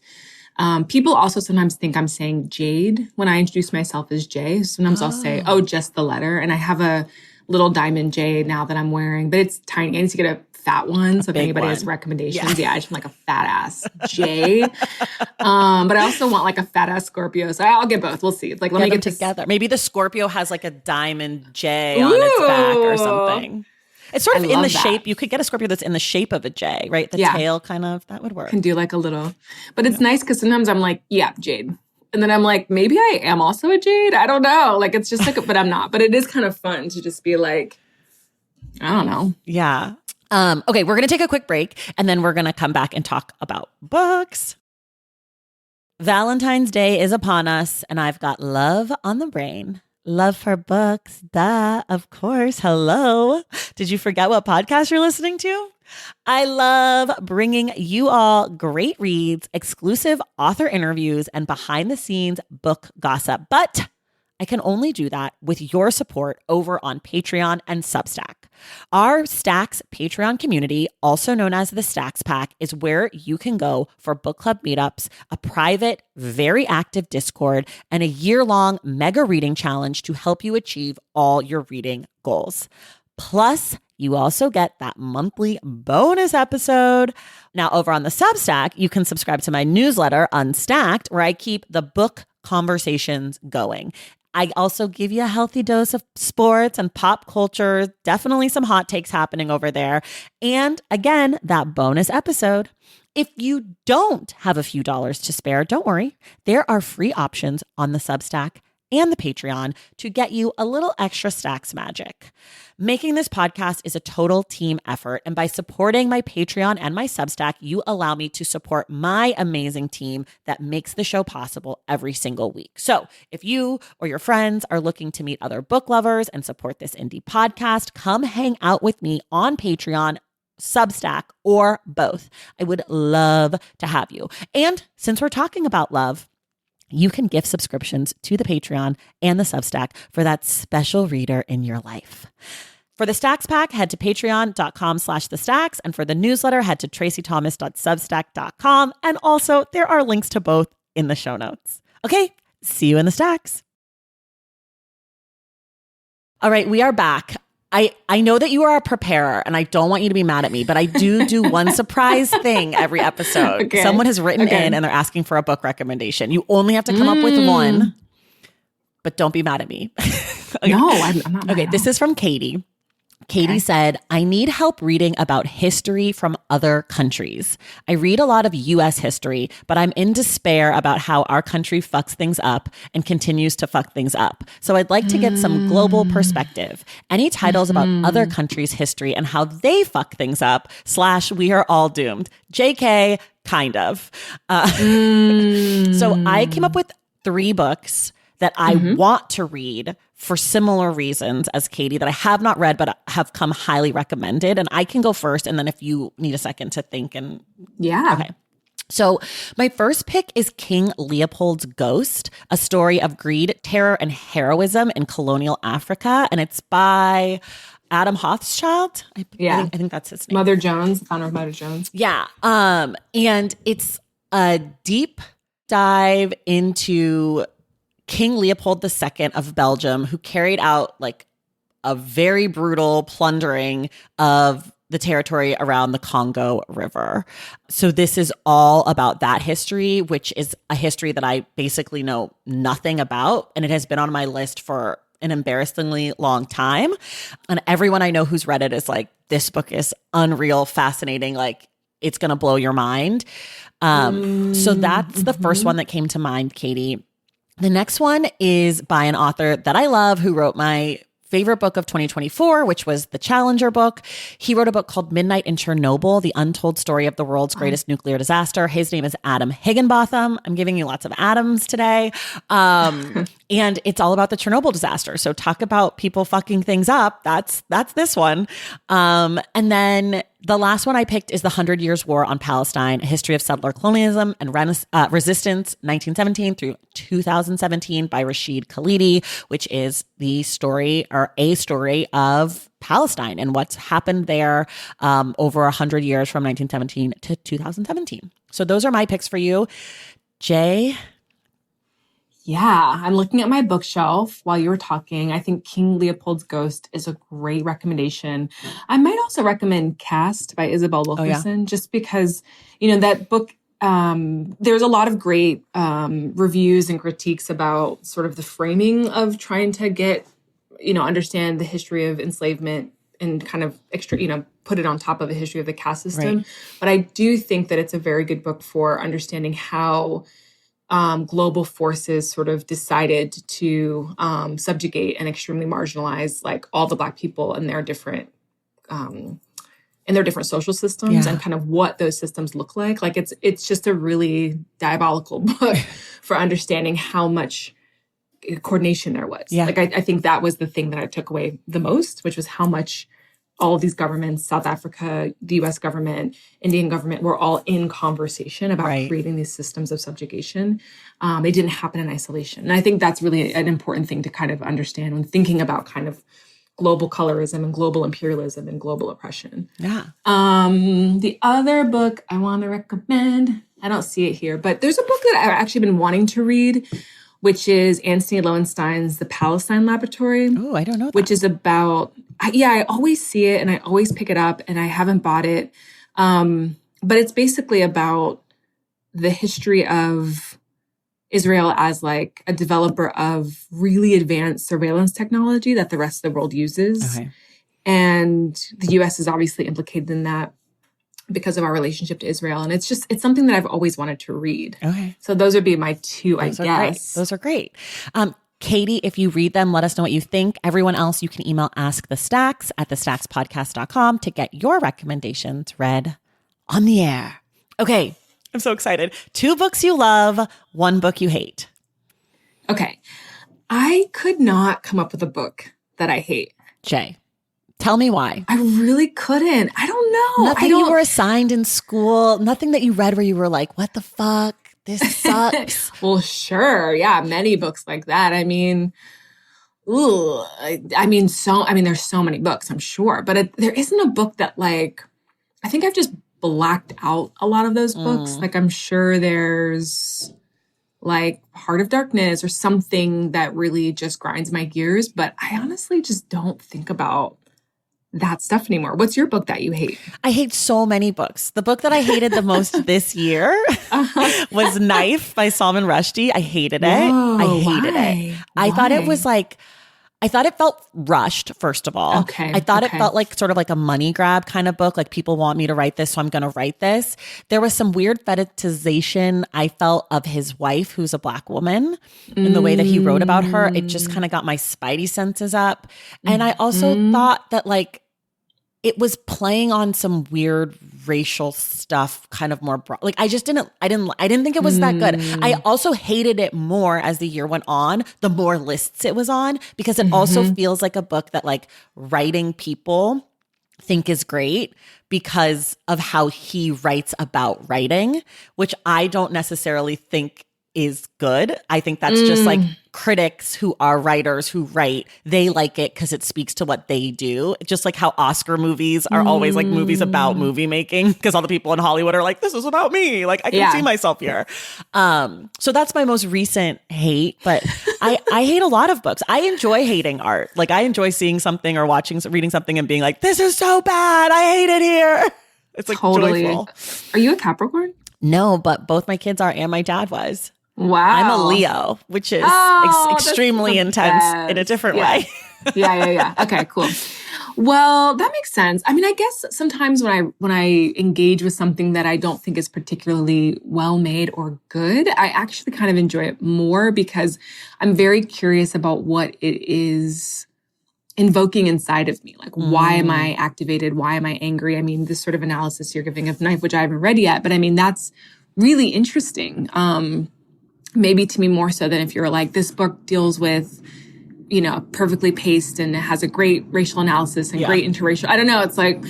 people also sometimes think I'm saying Jade when I introduce myself as Jay. Sometimes I'll say, just the letter. And I have a little diamond Jade now that I'm wearing, but it's tiny. I need to get a fat one. So if anybody has recommendations, I just want like a fat ass J. But I also want like a fat ass Scorpio. So I'll get both. We'll see. Like, let me get together. Maybe the Scorpio has like a diamond J on its back or something. It's sort of in the shape. You could get a Scorpio that's in the shape of a J, right? The tail kind of, that would work. Can do like a little, but it's nice because sometimes I'm like, Jade. And then I'm like, maybe I am also a Jade. I don't know. Like, it's just like, but I'm not. But it is kind of fun to just be like, I don't know. Yeah. Okay, we're going to take a quick break and then we're going to come back and talk about books. Valentine's Day is upon us and I've got love on the brain. Love for books. Duh, of course. Hello. Did you forget what podcast you're listening to? I love bringing you all great reads, exclusive author interviews, and behind the scenes book gossip. But I can only do that with your support over on Patreon and Substack. Our Stacks Patreon community, also known as the Stacks Pack, is where you can go for book club meetups, a private, very active Discord, and a year-long mega reading challenge to help you achieve all your reading goals. Plus, you also get that monthly bonus episode. Now, over on the Substack, you can subscribe to my newsletter, Unstacked, where I keep the book conversations going. I also give you a healthy dose of sports and pop culture, definitely some hot takes happening over there. And again, that bonus episode. If you don't have a few dollars to spare, don't worry. There are free options on the Substack and the Patreon to get you a little extra Stacks magic. Making this podcast is a total team effort, and by supporting my Patreon and my Substack, you allow me to support my amazing team that makes the show possible every single week. So if you or your friends are looking to meet other book lovers and support this indie podcast, come hang out with me on Patreon, Substack, or both. I would love to have you. And since we're talking about love, you can gift subscriptions to the Patreon and the Substack for that special reader in your life. For the Stacks Pack, head to patreon.com/thestacks. And for the newsletter, head to tracythomas.substack.com. And also, there are links to both in the show notes. Okay, see you in the Stacks. All right, we are back. I know that you are a preparer, and I don't want you to be mad at me, but I do one surprise thing every episode. Okay. Someone has written in and they're asking for a book recommendation. You only have to come up with one, but don't be mad at me. Okay. No, I'm not mad. Okay, this is from Katie. Katie said, I need help reading about history from other countries. I read a lot of U.S. history, but I'm in despair about how our country fucks things up and continues to fuck things up. So I'd like to get some global perspective. Any titles about other countries' history and how they fuck things up / we are all doomed. JK, kind of. So I came up with 3 books that I want to read for similar reasons as Katie that I have not read but have come highly recommended. And I can go first, and then if you need a second to think and okay. So my first pick is King Leopold's Ghost, a story of greed, terror, and heroism in colonial Africa, and it's by Adam Hochschild. I think that's his name. Mother Jones, the founder of Mother Jones. Yeah, and it's a deep dive into King Leopold II of Belgium, who carried out like a very brutal plundering of the territory around the Congo River. So this is all about that history, which is a history that I basically know nothing about. And it has been on my list for an embarrassingly long time. And everyone I know who's read it is like, this book is unreal, fascinating. Like, it's going to blow your mind. So that's the first one that came to mind, Katie. The next one is by an author that I love who wrote my favorite book of 2024, which was the Challenger book. He wrote a book called Midnight in Chernobyl, the untold story of the world's greatest nuclear disaster. His name is Adam Higginbotham. I'm giving you lots of Adams today. And it's all about the Chernobyl disaster. So talk about people fucking things up. That's this one. And then the last one I picked is The 100 Years' War on Palestine, a history of settler colonialism and resistance, 1917 through 2017 by Rashid Khalidi, which is the story or a story of Palestine and what's happened there over 100 years from 1917 to 2017. So those are my picks for you. Jay? Yeah, I'm looking at my bookshelf while you were talking. I think King Leopold's Ghost is a great recommendation. I might also recommend Cast by Isabel Wilkerson, just because, that book, there's a lot of great reviews and critiques about sort of the framing of trying to get, understand the history of enslavement and kind of put it on top of a history of the caste system. Right. But I do think that it's a very good book for understanding how global forces sort of decided to subjugate and extremely marginalize like all the Black people in their different social systems and kind of what those systems look like. Like it's just a really diabolical book for understanding how much coordination there was. Yeah. Like, I think that was the thing that I took away the most, which was how much all of these governments, South Africa, the US government, Indian government, were all in conversation about creating these systems of subjugation. They didn't happen in isolation. And I think that's really an important thing to kind of understand when thinking about kind of global colorism and global imperialism and global oppression. Yeah. The other book I want to recommend, I don't see it here, but there's a book that I've actually been wanting to read, which is Anthony Lowenstein's The Palestine Laboratory. Oh, I don't know that. Which is about, I always see it and I always pick it up and I haven't bought it. But it's basically about the history of Israel as like a developer of really advanced surveillance technology that the rest of the world uses. Okay. And the US is obviously implicated in that because of our relationship to Israel. And it's something that I've always wanted to read. Okay. So those would be my two, I guess. Those are great. Katie, if you read them, let us know what you think. Everyone else, you can email askthestacks@thestackspodcast.com to get your recommendations read on the air. Okay. I'm so excited. 2 books you love, 1 book you hate. Okay. I could not come up with a book that I hate. Jay, tell me why. I really couldn't. I don't know. Nothing you were assigned in school, nothing that you read where you were like, what the fuck? This sucks. Well, sure. Yeah. Many books like that. I mean, there's so many books, I'm sure, but there isn't a book that like, I think I've just blacked out a lot of those books. Like I'm sure there's like Heart of Darkness or something that really just grinds my gears, but I honestly just don't think about that stuff anymore. What's your book that you hate? I hate so many books. The book that I hated the most this year was Knife by Salman Rushdie. I hated it. I hated it. I thought it was like, I thought it felt rushed, first of all. Okay. I thought it felt like sort of like a money grab kind of book. Like people want me to write this, so I'm going to write this. There was some weird fetishization I felt of his wife, who's a Black woman, in the way that he wrote about her. It just kind of got my spidey senses up. And I also thought that like, it was playing on some weird racial stuff kind of more broad. Like I didn't think it was that good. I also hated it more as the year went on, the more lists it was on, because it also feels like a book that like writing people think is great because of how he writes about writing, which I don't necessarily think is good. I think that's just like critics who are writers who write, they like it because it speaks to what they do. Just like how Oscar movies are always like movies about movie making because all the people in Hollywood are like, this is about me. Like I can see myself here. So that's my most recent hate, but I hate a lot of books. I enjoy hating art. Like I enjoy seeing something or reading something and being like, this is so bad. I hate it here. It's like joyful. Are you a Capricorn? No, but both my kids are and my dad was. Wow. I'm a Leo, which is extremely intense in a different way. Yeah. Okay, cool. Well, that makes sense. I mean, I guess sometimes when I engage with something that I don't think is particularly well made or good, I actually kind of enjoy it more because I'm very curious about what it is invoking inside of me. Like, why am I activated? Why am I angry? I mean, this sort of analysis you're giving of Knife, which I haven't read yet, but I mean, that's really interesting. Maybe to me more so than if you're like, this book deals with, perfectly paced and it has a great racial analysis and great interracial. I don't know. It's like,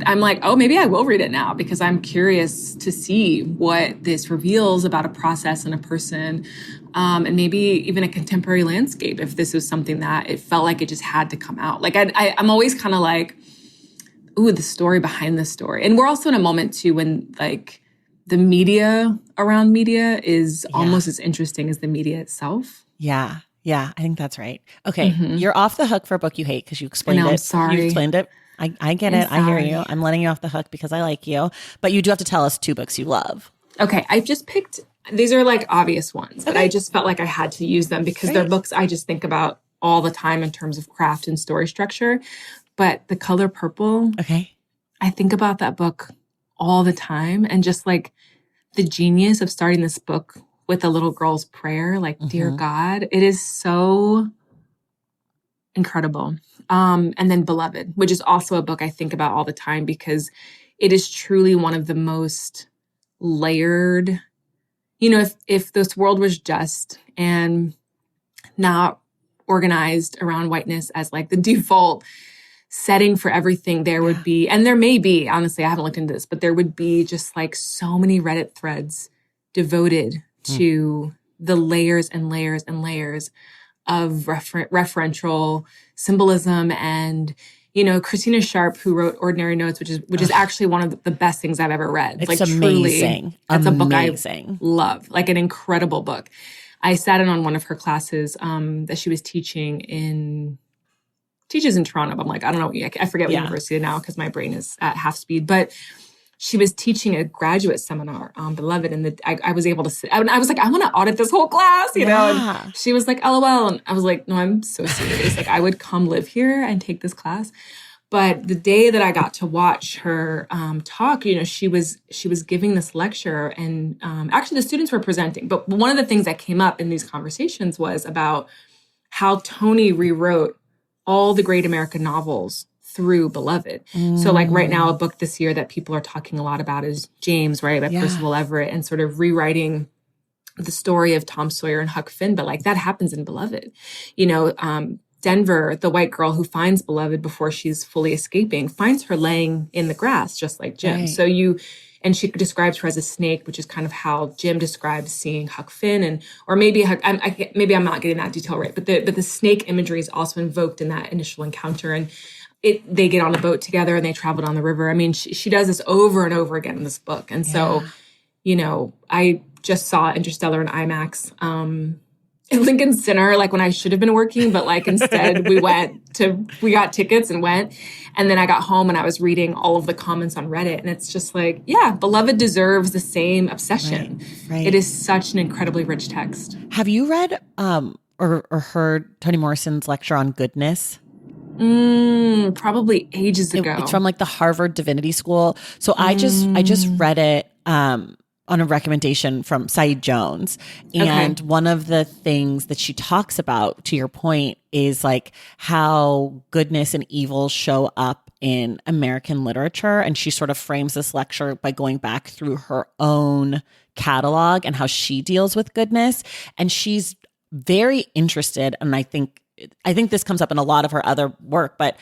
I'm like, oh, maybe I will read it now because I'm curious to see what this reveals about a process and a person. And maybe even a contemporary landscape, if this was something that it felt like it just had to come out. Like I'm always kind of like, ooh, the story behind the story. And we're also in a moment too, when like, the media around media is almost as interesting as the media itself. Yeah, I think that's right. Okay, you're off the hook for a book you hate because you explained it. I'm sorry. You explained it. I get it. I hear you. I'm letting you off the hook because I like you. But you do have to tell us 2 books you love. Okay, I've just picked, these are like obvious ones, but I just felt like I had to use them because they're books I just think about all the time in terms of craft and story structure. But The Color Purple, I think about that book all the time. And just like the genius of starting this book with a little girl's prayer, like, dear God, it is so incredible. And then Beloved, which is also a book I think about all the time because it is truly one of the most layered, if this world was just and not organized around whiteness as like the default setting for everything, there would be, and there may be, honestly, I haven't looked into this, but there would be just like so many Reddit threads devoted to the layers and layers and layers of referential symbolism. And, you know, Christina Sharp, who wrote Ordinary Notes, which is actually one of the best things I've ever read. It's like amazing. Truly, that's a book I love, like an incredible book. I sat in on one of her classes that she was teaches in Toronto. I'm like, I don't know. I forget what university now because my brain is at half speed. But she was teaching a graduate seminar on Beloved. And I was able to sit. I was like, I want to audit this whole class, you know? And she was like, LOL. And I was like, no, I'm so serious. Like, I would come live here and take this class. But the day that I got to watch her talk, you know, she was giving this lecture, and actually the students were presenting. But one of the things that came up in these conversations was about how Toni rewrote all the great American novels through Beloved. So like right now, a book this year that people are talking a lot about is James, right, by Percival Everett, and sort of rewriting the story of Tom Sawyer and Huck Finn. But like that happens in Beloved. You know, Denver, the white girl who finds Beloved before she's fully escaping, finds her laying in the grass, just like Jim. Right. So and she describes her as a snake, which is kind of how Jim describes seeing Huck Finn, or maybe maybe I'm not getting that detail right, but the snake imagery is also invoked in that initial encounter, and they get on a boat together and they travel down the river. I mean, she does this over and over again in this book, and so, you know, I just saw Interstellar in IMAX. Lincoln Center, like when I should have been working, but like instead we got tickets and went. And then I got home and I was reading all of the comments on Reddit. And it's just like, yeah, Beloved deserves the same obsession. Right. It is such an incredibly rich text. Have you read or heard Toni Morrison's lecture on goodness? Probably ages ago. It's from like the Harvard Divinity School. So I just read it on a recommendation from Saeed Jones. And one of the things that she talks about, to your point, is like how goodness and evil show up in American literature. And she sort of frames this lecture by going back through her own catalog and how she deals with goodness. And she's very interested, and I think this comes up in a lot of her other work, but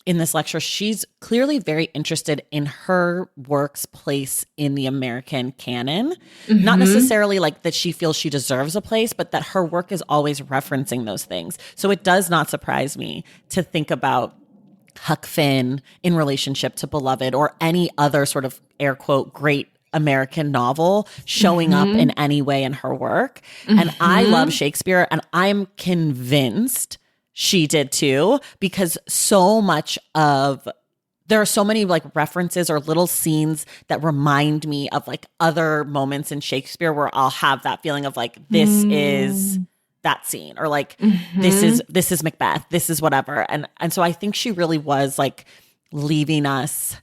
in this lecture, she's clearly very interested in her work's place in the American canon. Not necessarily like that she feels she deserves a place, but that her work is always referencing those things. So it does not surprise me to think about Huck Finn in relationship to Beloved, or any other sort of air quote great American novel showing up in any way in her work. And I love Shakespeare, and I'm convinced she did too, because there are so many like references or little scenes that remind me of like other moments in Shakespeare where I'll have that feeling of like, this is that scene, or like, this is Macbeth, this is whatever. And so I think she really was like leaving us,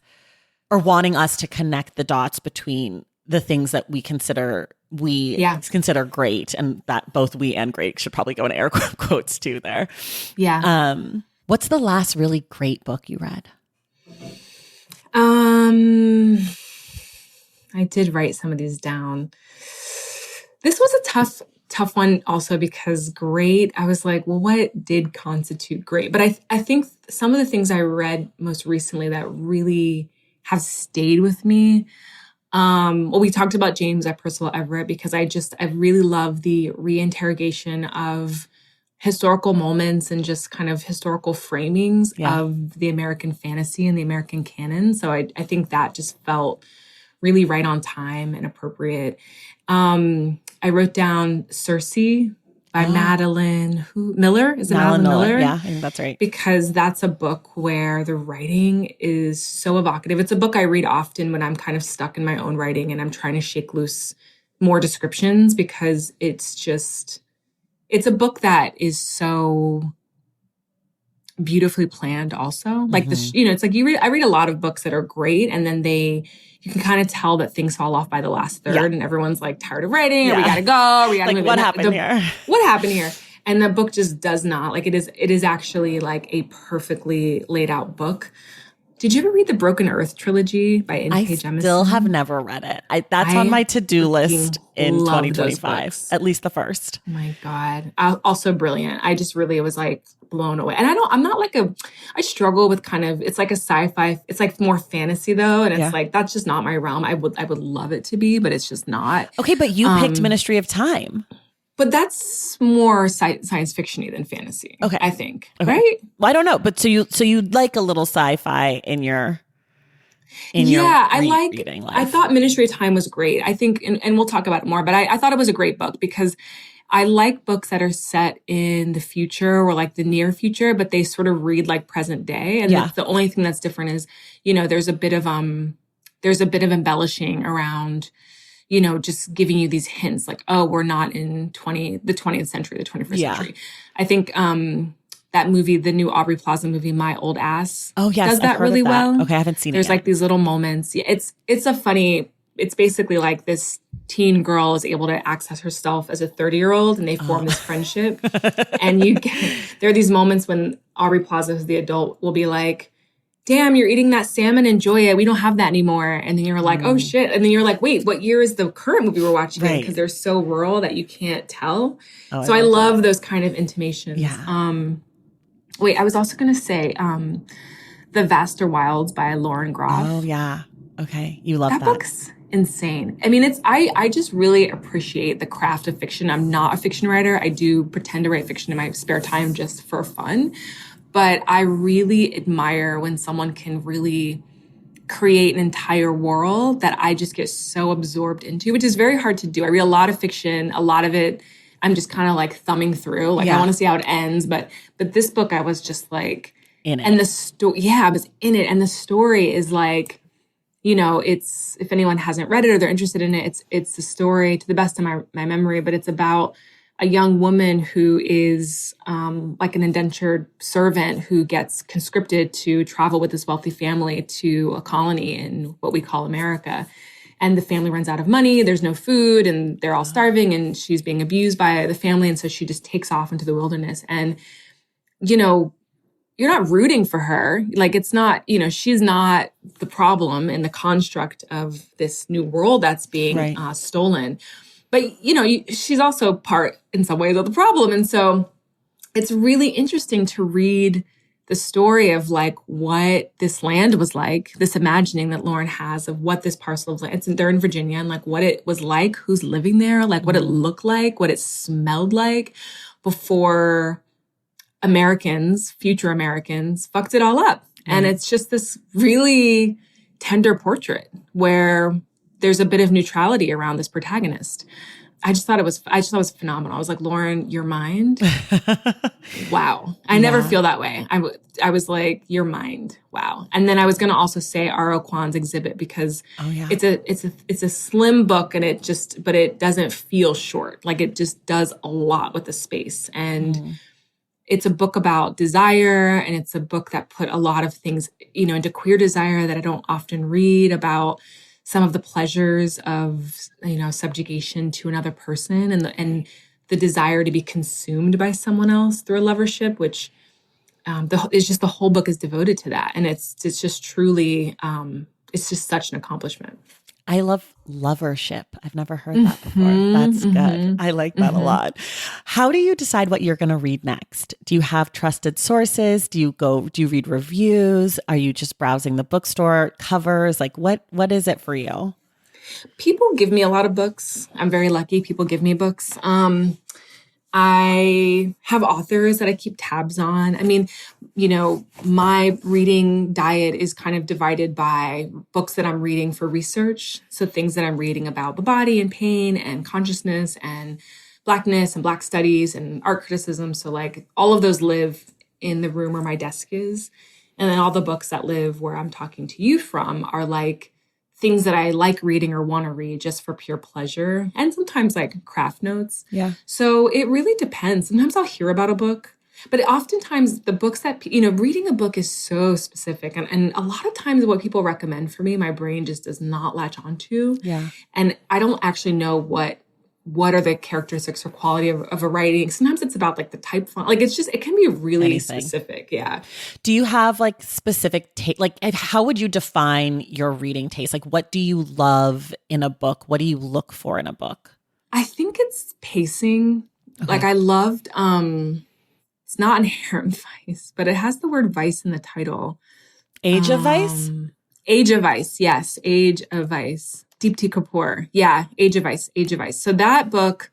or wanting us to connect the dots between the things that we consider great, and that both we and great should probably go in air quotes too there. Yeah. What's the last really great book you read? I did write some of these down. This was a tough one also, because great, I was like, well, what did constitute great? But I think some of the things I read most recently that really have stayed with me, well, we talked about James by Percival Everett, because I really love the reinterrogation of historical moments and just kind of historical framings of the American fantasy and the American canon. So I think that just felt really right on time and appropriate. I wrote down Circe by Madeline Miller. Is it Madeline Miller? Yeah, I think that's right. Because that's a book where the writing is so evocative. It's a book I read often when I'm kind of stuck in my own writing and I'm trying to shake loose more descriptions, because it's a book that is so beautifully planned also. Like it's like I read a lot of books that are great, and then you can kind of tell that things fall off by the last third, and everyone's like tired of writing, or we gotta go, or we gotta like, move. What happened here? What happened here? And the book just does not. Like it is actually like a perfectly laid out book. Did you ever read the Broken Earth trilogy by I N.K. still have Jemisin? never read it. That's on I my to-do list freaking in love those 2025, books. at least the first. Oh my God. Also brilliant. I just really was like blown away. And I'm not like I struggle with kind of, it's like a sci-fi, it's like more fantasy though. And it's like, that's just not my realm. I would love it to be, but it's just not. Okay, but you picked Ministry of Time. But that's more science fiction-y than fantasy. Okay. I think. Okay. Right? Well, I don't know. But so you like a little sci-fi in your reading life. I thought Ministry of Time was great. I think, and we'll talk about it more, but I thought it was a great book because I like books that are set in the future or like the near future, but they sort of read like present day. And the only thing that's different is, there's a bit of embellishing around, just giving you these hints like, oh, we're not in the 20th century, the 21st century. I think, that movie, the new Aubrey Plaza movie, My Old Ass. Oh, yes. Does that really well. Okay. I haven't seen it There's yet. like these little moments. Yeah, it's basically like this teen girl is able to access herself as a 30-year-old and they form this friendship. And there are these moments when Aubrey Plaza, who's the adult, will be like, damn, you're eating that salmon, enjoy it. We don't have that anymore. And then you're like, oh shit. And then you're like, wait, what year is the current movie we're watching? Right. Because they're so rural that you can't tell. So I love those kind of intimations. Yeah. Wait, I was also going to say The Vaster Wilds by Lauren Groff. Oh, yeah. Okay. You love that. That book's insane. I mean, I just really appreciate the craft of fiction. I'm not a fiction writer. I do pretend to write fiction in my spare time just for fun. But I really admire when someone can really create an entire world that I just get so absorbed into, which is very hard to do. I read a lot of fiction, a lot of it I'm just kind of like thumbing through. Like I want to see how it ends. But this book, I was just like in it. And the story, I was in it. And the story is like, it's, if anyone hasn't read it or they're interested in it, it's the story to the best of my memory, but it's about a young woman who is like an indentured servant who gets conscripted to travel with this wealthy family to a colony in what we call America. And the family runs out of money. There's no food and they're all starving and she's being abused by the family. And so she just takes off into the wilderness. And, you're not rooting for her. Like it's not, she's not the problem in the construct of this new world that's being stolen. But, she's also part in some ways of the problem. And so it's really interesting to read the story of like what this land was like, this imagining that Lauren has of what this parcel of land, they're in Virginia, and like what it was like, who's living there, like what it looked like, what it smelled like before future Americans fucked it all up. And it's just this really tender portrait where there's a bit of neutrality around this protagonist. I just thought it was phenomenal. I was like, Lauren, your mind. Wow. I never feel that way. I was like, your mind. Wow. And then I was going to also say R.O. Kwan's Exhibit because it's a slim book and but it doesn't feel short. Like it just does a lot with the space. And it's a book about desire. And it's a book that put a lot of things, into queer desire that I don't often read about. Some of the pleasures of, subjugation to another person and the desire to be consumed by someone else through a lovership, which is just the whole book is devoted to that. And it's just truly, it's just such an accomplishment. I love lovership. I've never heard that before. That's good. I like that a lot. How do you decide what you're going to read next? Do you have trusted sources? Do you read reviews? Are you just browsing the bookstore covers? Like what is it for you? People give me a lot of books. I'm very lucky. People give me books. I have authors that I keep tabs on. I mean, my reading diet is kind of divided by books that I'm reading for research. So things that I'm reading about the body and pain and consciousness and Blackness and Black studies and art criticism. So like all of those live in the room where my desk is. And then all the books that live where I'm talking to you from are like things that I like reading or want to read just for pure pleasure. And sometimes like craft notes. Yeah. So it really depends. Sometimes I'll hear about a book, but oftentimes the books that, reading a book is so specific. And a lot of times what people recommend for me, my brain just does not latch onto. Yeah. And I don't actually know what what are the characteristics or quality of a writing. Sometimes it's about like the type font. Like it can be really specific. Yeah. Do you have like specific taste? Like how would you define your reading taste? Like what do you love in a book? What do you look for in a book? I think it's pacing. Okay. Like I loved, it's not Inherent Vice, but it has the word vice in the title. Age of Vice? Age of Vice. Yes. Age of Vice. Deepti Kapoor. Yeah. Age of Vice. Age of Vice. So that book,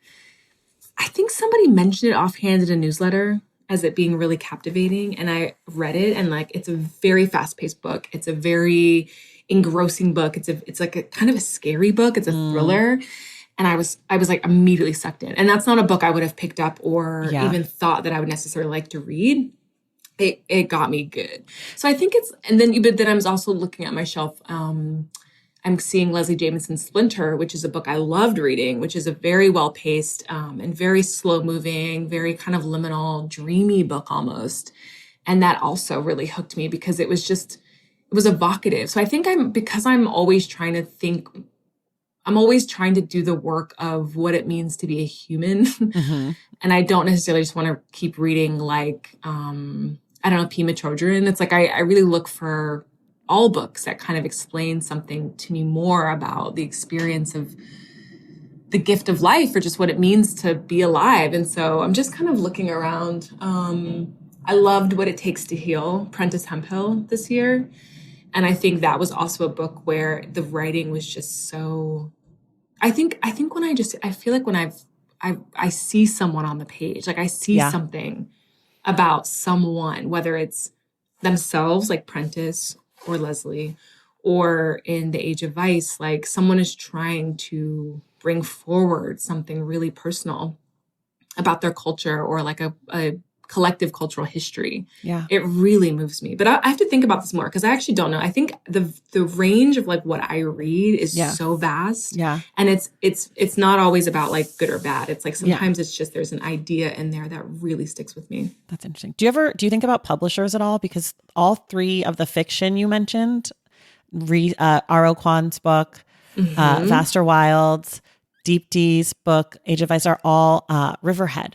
I think somebody mentioned it offhand in a newsletter as it being really captivating. And I read it and like, it's a very fast paced book. It's a very engrossing book. It's like a kind of a scary book. It's a thriller. And I was like immediately sucked in. And that's not a book I would have picked up or even thought that I would necessarily like to read. It got me good. So I think but then I was also looking at my shelf. I'm seeing Leslie Jamison's Splinter, which is a book I loved reading, which is a very well-paced and very slow-moving, very kind of liminal, dreamy book almost. And that also really hooked me because it was evocative. So I think I'm always trying to think, I'm always trying to do the work of what it means to be a human. Mm-hmm. And I don't necessarily just want to keep reading like, I don't know, Pima Chodron. It's like, I really look for all books that kind of explain something to me more about the experience of the gift of life or just what it means to be alive. And so I'm just kind of looking around. I loved What It Takes to Heal, Prentice Hemphill this year. And I think that was also a book where the writing was just so, I think when I feel like when I see someone on the page, like I see something about someone, whether it's themselves, like Prentice or Leslie, or in The Age of Vice, like someone is trying to bring forward something really personal about their culture or like a collective cultural history. Yeah. It really moves me. But I have to think about this more because I actually don't know. I think the range of like what I read is so vast. Yeah. And it's not always about like good or bad. It's like sometimes it's just there's an idea in there that really sticks with me. That's interesting. Do you think about publishers at all? Because all three of the fiction you mentioned, R.O. Kwan's book, Vaster Wilds, Deepti's book, Age of Vice are all Riverhead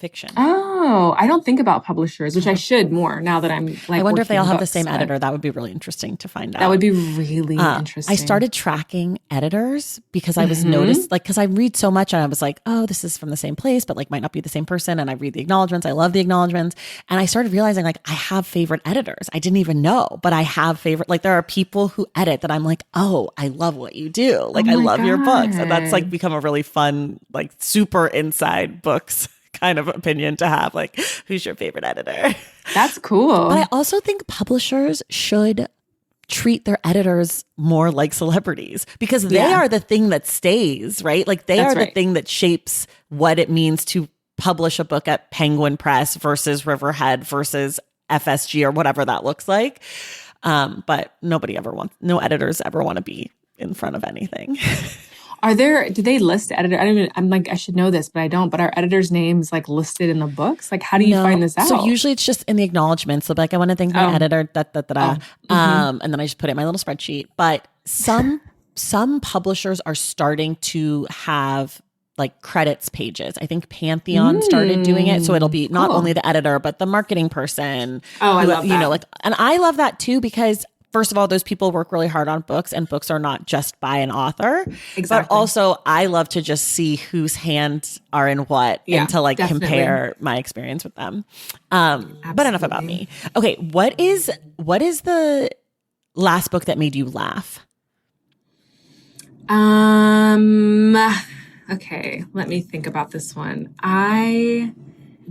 fiction. Oh, I don't think about publishers, which I should more now that I'm like. I wonder if they all have the same editor. That would be really interesting to find out. That would be really interesting. I started tracking editors because I was noticed, like, because I read so much and I was like, oh, this is from the same place, but like might not be the same person. And I read the acknowledgements. I love the acknowledgements. And I started realizing like I have favorite editors. I didn't even know, but I have favorite, like there are people who edit that I'm like, oh, I love what you do. Like I love your books. And that's like become a really fun, like super inside books kind of opinion to have, like, who's your favorite editor? That's cool. But I also think publishers should treat their editors more like celebrities because they are the thing that stays, right? Like they are the thing that shapes what it means to publish a book at Penguin Press versus Riverhead versus FSG or whatever that looks like. But no editors ever want to be in front of anything. Do they list editor? I'm like, I should know this, but I don't. But are editors' names like listed in the books? Like, how do you find this out? So usually it's just in the acknowledgments. So like, I want to thank my editor, and then I just put it in my little spreadsheet. But some publishers are starting to have like credits pages. I think Pantheon started doing it. So it'll be not only the editor, but the marketing person. Oh, I love that. And I love that too, because first of all, those people work really hard on books and books are not just by an author. Exactly. But also I love to just see whose hands are in what and to like compare my experience with them. But enough about me. Okay. What is the last book that made you laugh? Okay. Let me think about this one.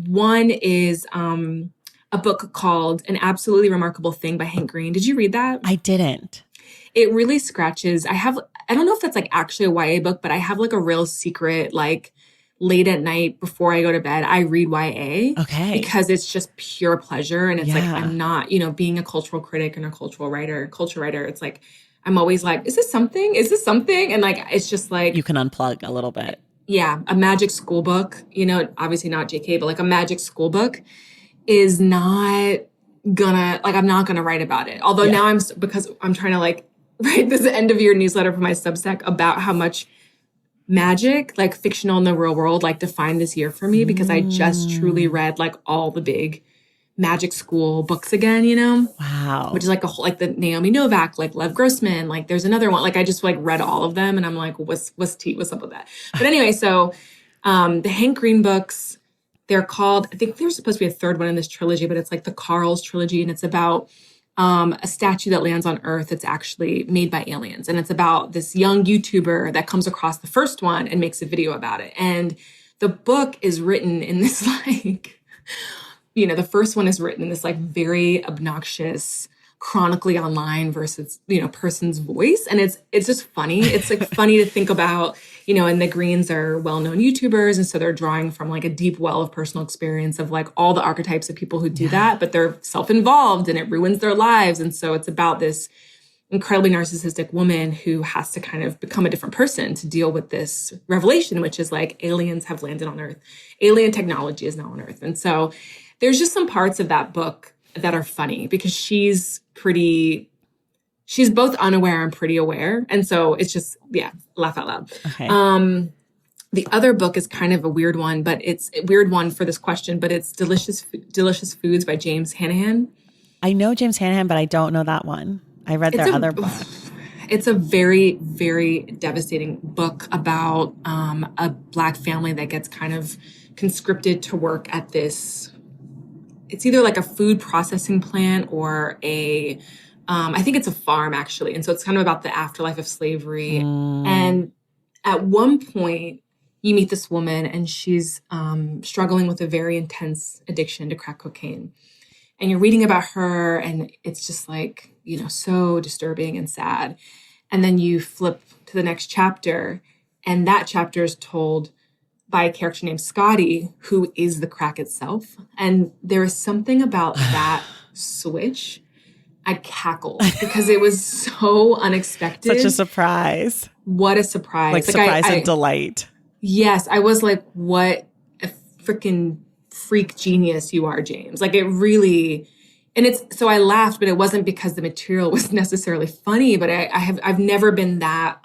One is, a book called An Absolutely Remarkable Thing by Hank Green. Did you read that? I didn't. It really scratches. I don't know if that's like actually a YA book, but I have like a real secret, like late at night before I go to bed, I read YA. Okay. Because it's just pure pleasure. And it's like, I'm not, being a cultural critic and a culture writer, it's like, I'm always like, is this something? Is this something? And like, it's just like. You can unplug a little bit. Yeah. A magic school book, obviously not JK, but like a magic school book is not gonna, like, I'm not gonna write about it. Although now because I'm trying to like write this end of year newsletter for my Substack about how much magic, like fictional in the real world, like defined this year for me because I just truly read like all the big magic school books again, Wow. which is like a whole, like the Naomi Novak, like Lev Grossman, like there's another one, like I just like read all of them and I'm like, what's up with that? But anyway, so the Hank Green books, they're called, I think there's supposed to be a third one in this trilogy, but it's like the Carl's trilogy. And it's about a statue that lands on Earth that's actually made by aliens. And it's about this young YouTuber that comes across the first one and makes a video about it. And the book is written in this like, the first one is written in this like very obnoxious, chronically online versus, person's voice. And it's just funny. It's like funny to think about, and the Greens are well-known YouTubers. And so they're drawing from like a deep well of personal experience of like all the archetypes of people who do that, but they're self-involved and it ruins their lives. And so it's about this incredibly narcissistic woman who has to kind of become a different person to deal with this revelation, which is like aliens have landed on Earth. Alien technology is now on Earth. And so there's just some parts of that book that are funny because she's both unaware and pretty aware. And so it's just, laugh out loud. Okay. The other book is kind of a weird one, but it's a weird one for this question, but it's Delicious Foods by James Hanahan. I know James Hanahan, but I don't know that one. I read their other book. It's a very, very devastating book about a Black family that gets kind of conscripted to work at this. It's either like a food processing plant or I think it's a farm actually. And so it's kind of about the afterlife of slavery. And at one point you meet this woman and she's struggling with a very intense addiction to crack cocaine. And you're reading about her and it's just like, so disturbing and sad. And then you flip to the next chapter and that chapter is told by a character named Scotty, who is the crack itself. And there is something about that switch. I cackled because it was so unexpected. Such a surprise. What a surprise. Like surprise and delight. Yes. I was like, what a freaking freak genius you are, James. Like it really, so I laughed, but it wasn't because the material was necessarily funny, but I've never been that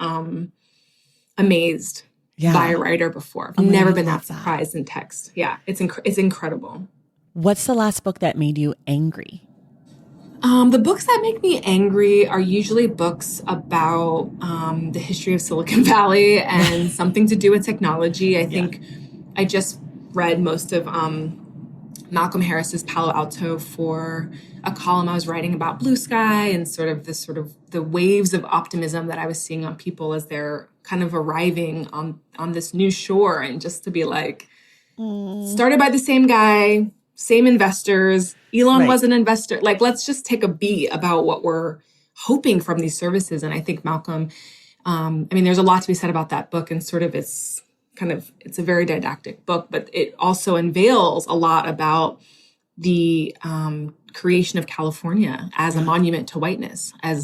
amazed by a writer before. I've never been that surprised in text. Yeah, it's incredible. What's the last book that made you angry? The books that make me angry are usually books about the history of Silicon Valley and something to do with technology. I think I just read most of Malcolm Harris's Palo Alto for a column I was writing about Blue Sky and sort of the waves of optimism that I was seeing on people as they're kind of arriving on this new shore. And just to be like, started by the same guy, same investors. Elon was an investor. Like, let's just take a beat about what we're hoping from these services. And I think Malcolm, there's a lot to be said about that book and sort of it's a very didactic book, but it also unveils a lot about the creation of California as a monument to whiteness, and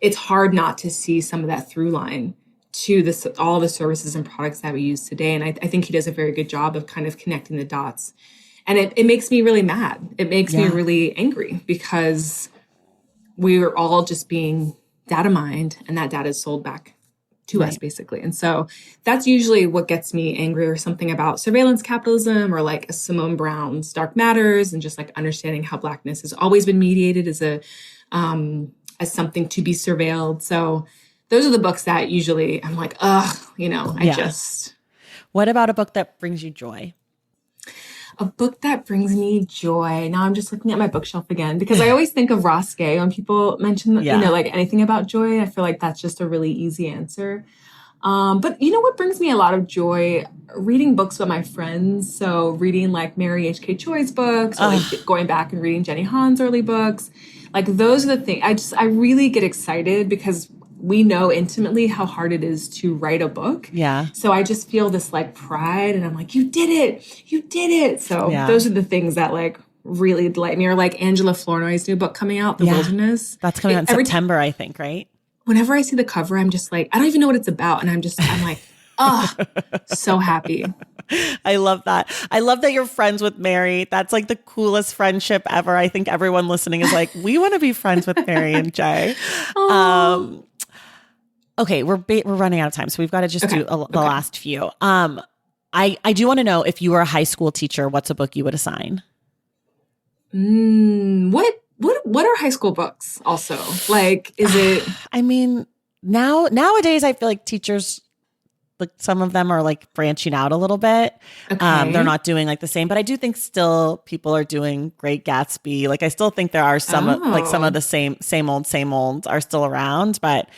it's hard not to see some of that through line to all the services and products that we use today. And I think he does a very good job of kind of connecting the dots. And it makes me really mad. It makes me really angry because we're all just being data mined and that data is sold back to us basically. And so that's usually what gets me angry, or something about surveillance capitalism, or like Simone Brown's Dark Matters, and just like understanding how Blackness has always been mediated as something to be surveilled. So those are the books that usually I'm like, What about a book that brings you joy? A book that brings me joy. Now I'm just looking at my bookshelf again because I always think of Ross Gay when people mention, like anything about joy. I feel like that's just a really easy answer. But what brings me a lot of joy? Reading books with my friends. So reading like Mary H.K. Choi's books, or like going back and reading Jenny Han's early books. Like those are the things. I really get excited because we know intimately how hard it is to write a book. Yeah. So I just feel this like pride and I'm like, you did it. You did it. So those are the things that like really delight me. Or like Angela Flournoy's new book coming out, The Wilderness. That's coming out in September, I think, right? Whenever I see the cover, I'm just like, I don't even know what it's about. And I'm like, so happy. I love that. I love that you're friends with Mary. That's like the coolest friendship ever. I think everyone listening is like, we want to be friends with Mary and Jay. Okay, we're running out of time, so we've got to just do the last few. I do want to know, if you were a high school teacher, what's a book you would assign? What are high school books also? Like, is it? I mean, nowadays I feel like teachers, like some of them are like branching out a little bit. Okay. They're not doing like the same, but I do think still people are doing Great Gatsby. Like I still think there are some of the same old are still around, but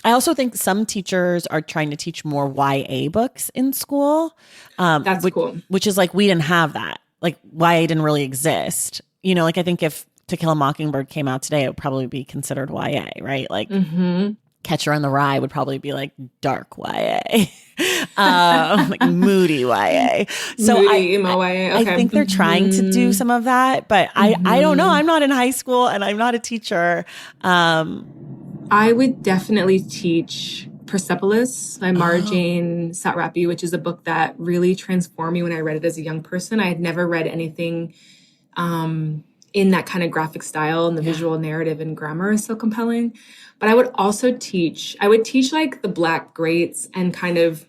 I also think some teachers are trying to teach more YA books in school. That's cool. Which is like, we didn't have that. Like YA didn't really exist. You know, like I think if To Kill a Mockingbird came out today, it would probably be considered YA, right? Like Catcher in the Rye would probably be like dark YA, like moody YA. So moody, emo YA. Okay. I think they're trying to do some of that, but I don't know. I'm not in high school and I'm not a teacher. I would definitely teach Persepolis by Marjane Satrapi, which is a book that really transformed me when I read it as a young person. I had never read anything in that kind of graphic style, and the visual narrative and grammar is so compelling. But I would also teach like the Black greats and kind of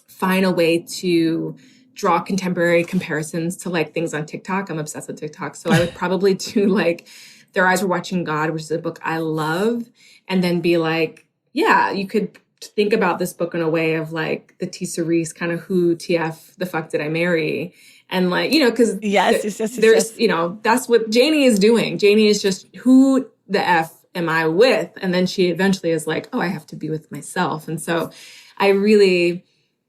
find a way to draw contemporary comparisons to like things on TikTok. I'm obsessed with TikTok. So I would probably do like Their Eyes Were Watching God, which is a book I love, and then be like, yeah, you could think about this book in a way of like the T. Cerise kind of who TF the fuck did I marry? And like, you know, because there's, you know, that's what Janie is doing. Janie is just, who the F am I with? And then she eventually is like, oh, I have to be with myself. And so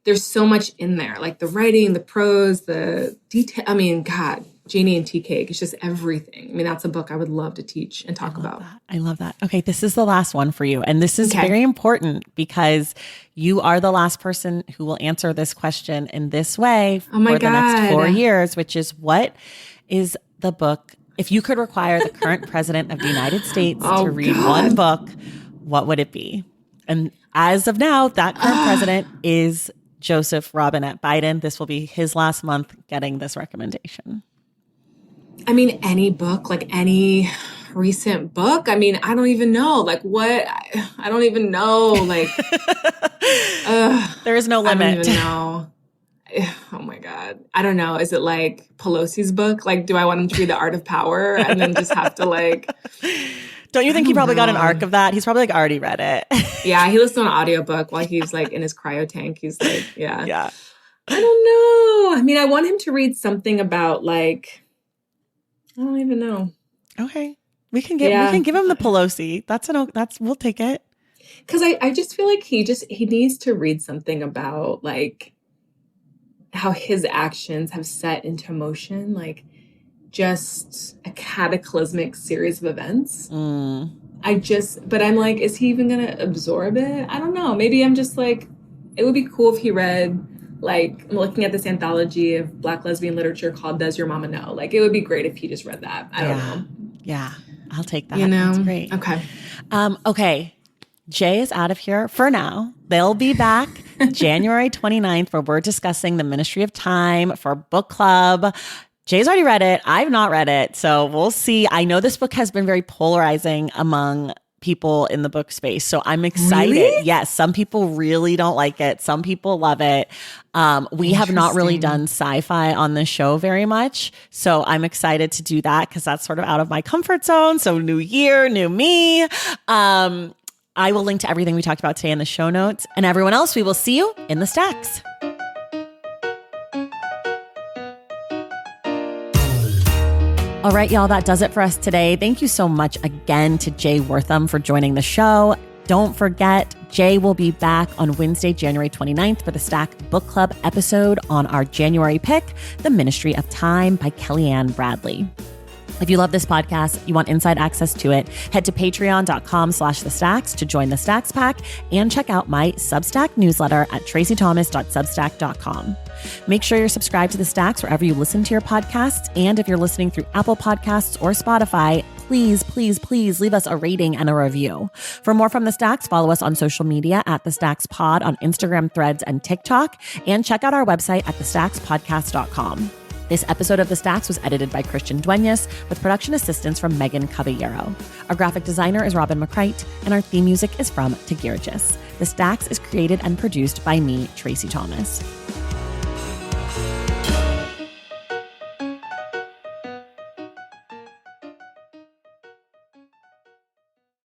there's so much in there, like the writing, the prose, the detail. I mean, God, Janie and Tea Cake, it's just everything. I mean, that's a book I would love to teach and talk about. I love that. Okay, this is the last one for you. And this is very important because you are the last person who will answer this question in this way for the next 4 years, which is, what is the book? If you could require the current president of the United States to read one book, what would it be? And as of now, that current president is Joseph Robinette Biden. This will be his last month getting this recommendation. I mean, any book, like any recent book. I mean, I don't even know. Like what? I don't even know. Like, there is no limit. I don't even know. Oh my God. I don't know. Is it like Pelosi's book? Like, do I want him to read The Art of Power and then just have to like... Don't you think he probably got an arc of that? He's probably like already read it. Yeah, he listened to an audiobook while he's like in his cryo tank. He's like, yeah. Yeah. I don't know. I mean, I want him to read something about like, I don't even know. Okay. We can give him the Pelosi. We'll take it. Cause I just feel like he needs to read something about like how his actions have set into motion, like just a cataclysmic series of events. But I'm like, is he even going to absorb it? I don't know. Maybe I'm just like, it would be cool if he read, like, I'm looking at this anthology of Black lesbian literature called Does Your Mama Know? Like, it would be great if he just read that. I don't know. Yeah, I'll take that. You know? That's great. Okay. Okay. Jay is out of here for now. They'll be back January 29th, where we're discussing The Ministry of Time for book club. Jay's already read it. I've not read it. So we'll see. I know this book has been very polarizing among people in the book space. So I'm excited. Really? Yes. Some people really don't like it. Some people love it. We have not really done sci-fi on this show very much. So I'm excited to do that because that's sort of out of my comfort zone. So new year, new me. I will link to everything we talked about today in the show notes. And everyone else, we will see you in the stacks. All right, y'all, that does it for us today. Thank you so much again to J Wortham for joining the show. Don't forget, Jay will be back on Wednesday, January 29th for the Stack Book Club episode on our January pick, The Ministry of Time by Kellyanne Bradley. If you love this podcast, you want inside access to it, head to patreon.com/thestacks to join the Stacks Pack and check out my Substack newsletter at tracythomas.substack.com. Make sure you're subscribed to the Stacks wherever you listen to your podcasts. And if you're listening through Apple Podcasts or Spotify, please, please, please leave us a rating and a review. For more from the Stacks, follow us on social media at The Stacks Pod on Instagram, Threads, and TikTok, and check out our website at thestackspodcast.com. This episode of The Stacks was edited by Christian Duenas with production assistance from Megan Caballero. Our graphic designer is Robin McCrite, and our theme music is from Tagirgis. The Stacks is created and produced by me, Tracy Thomas.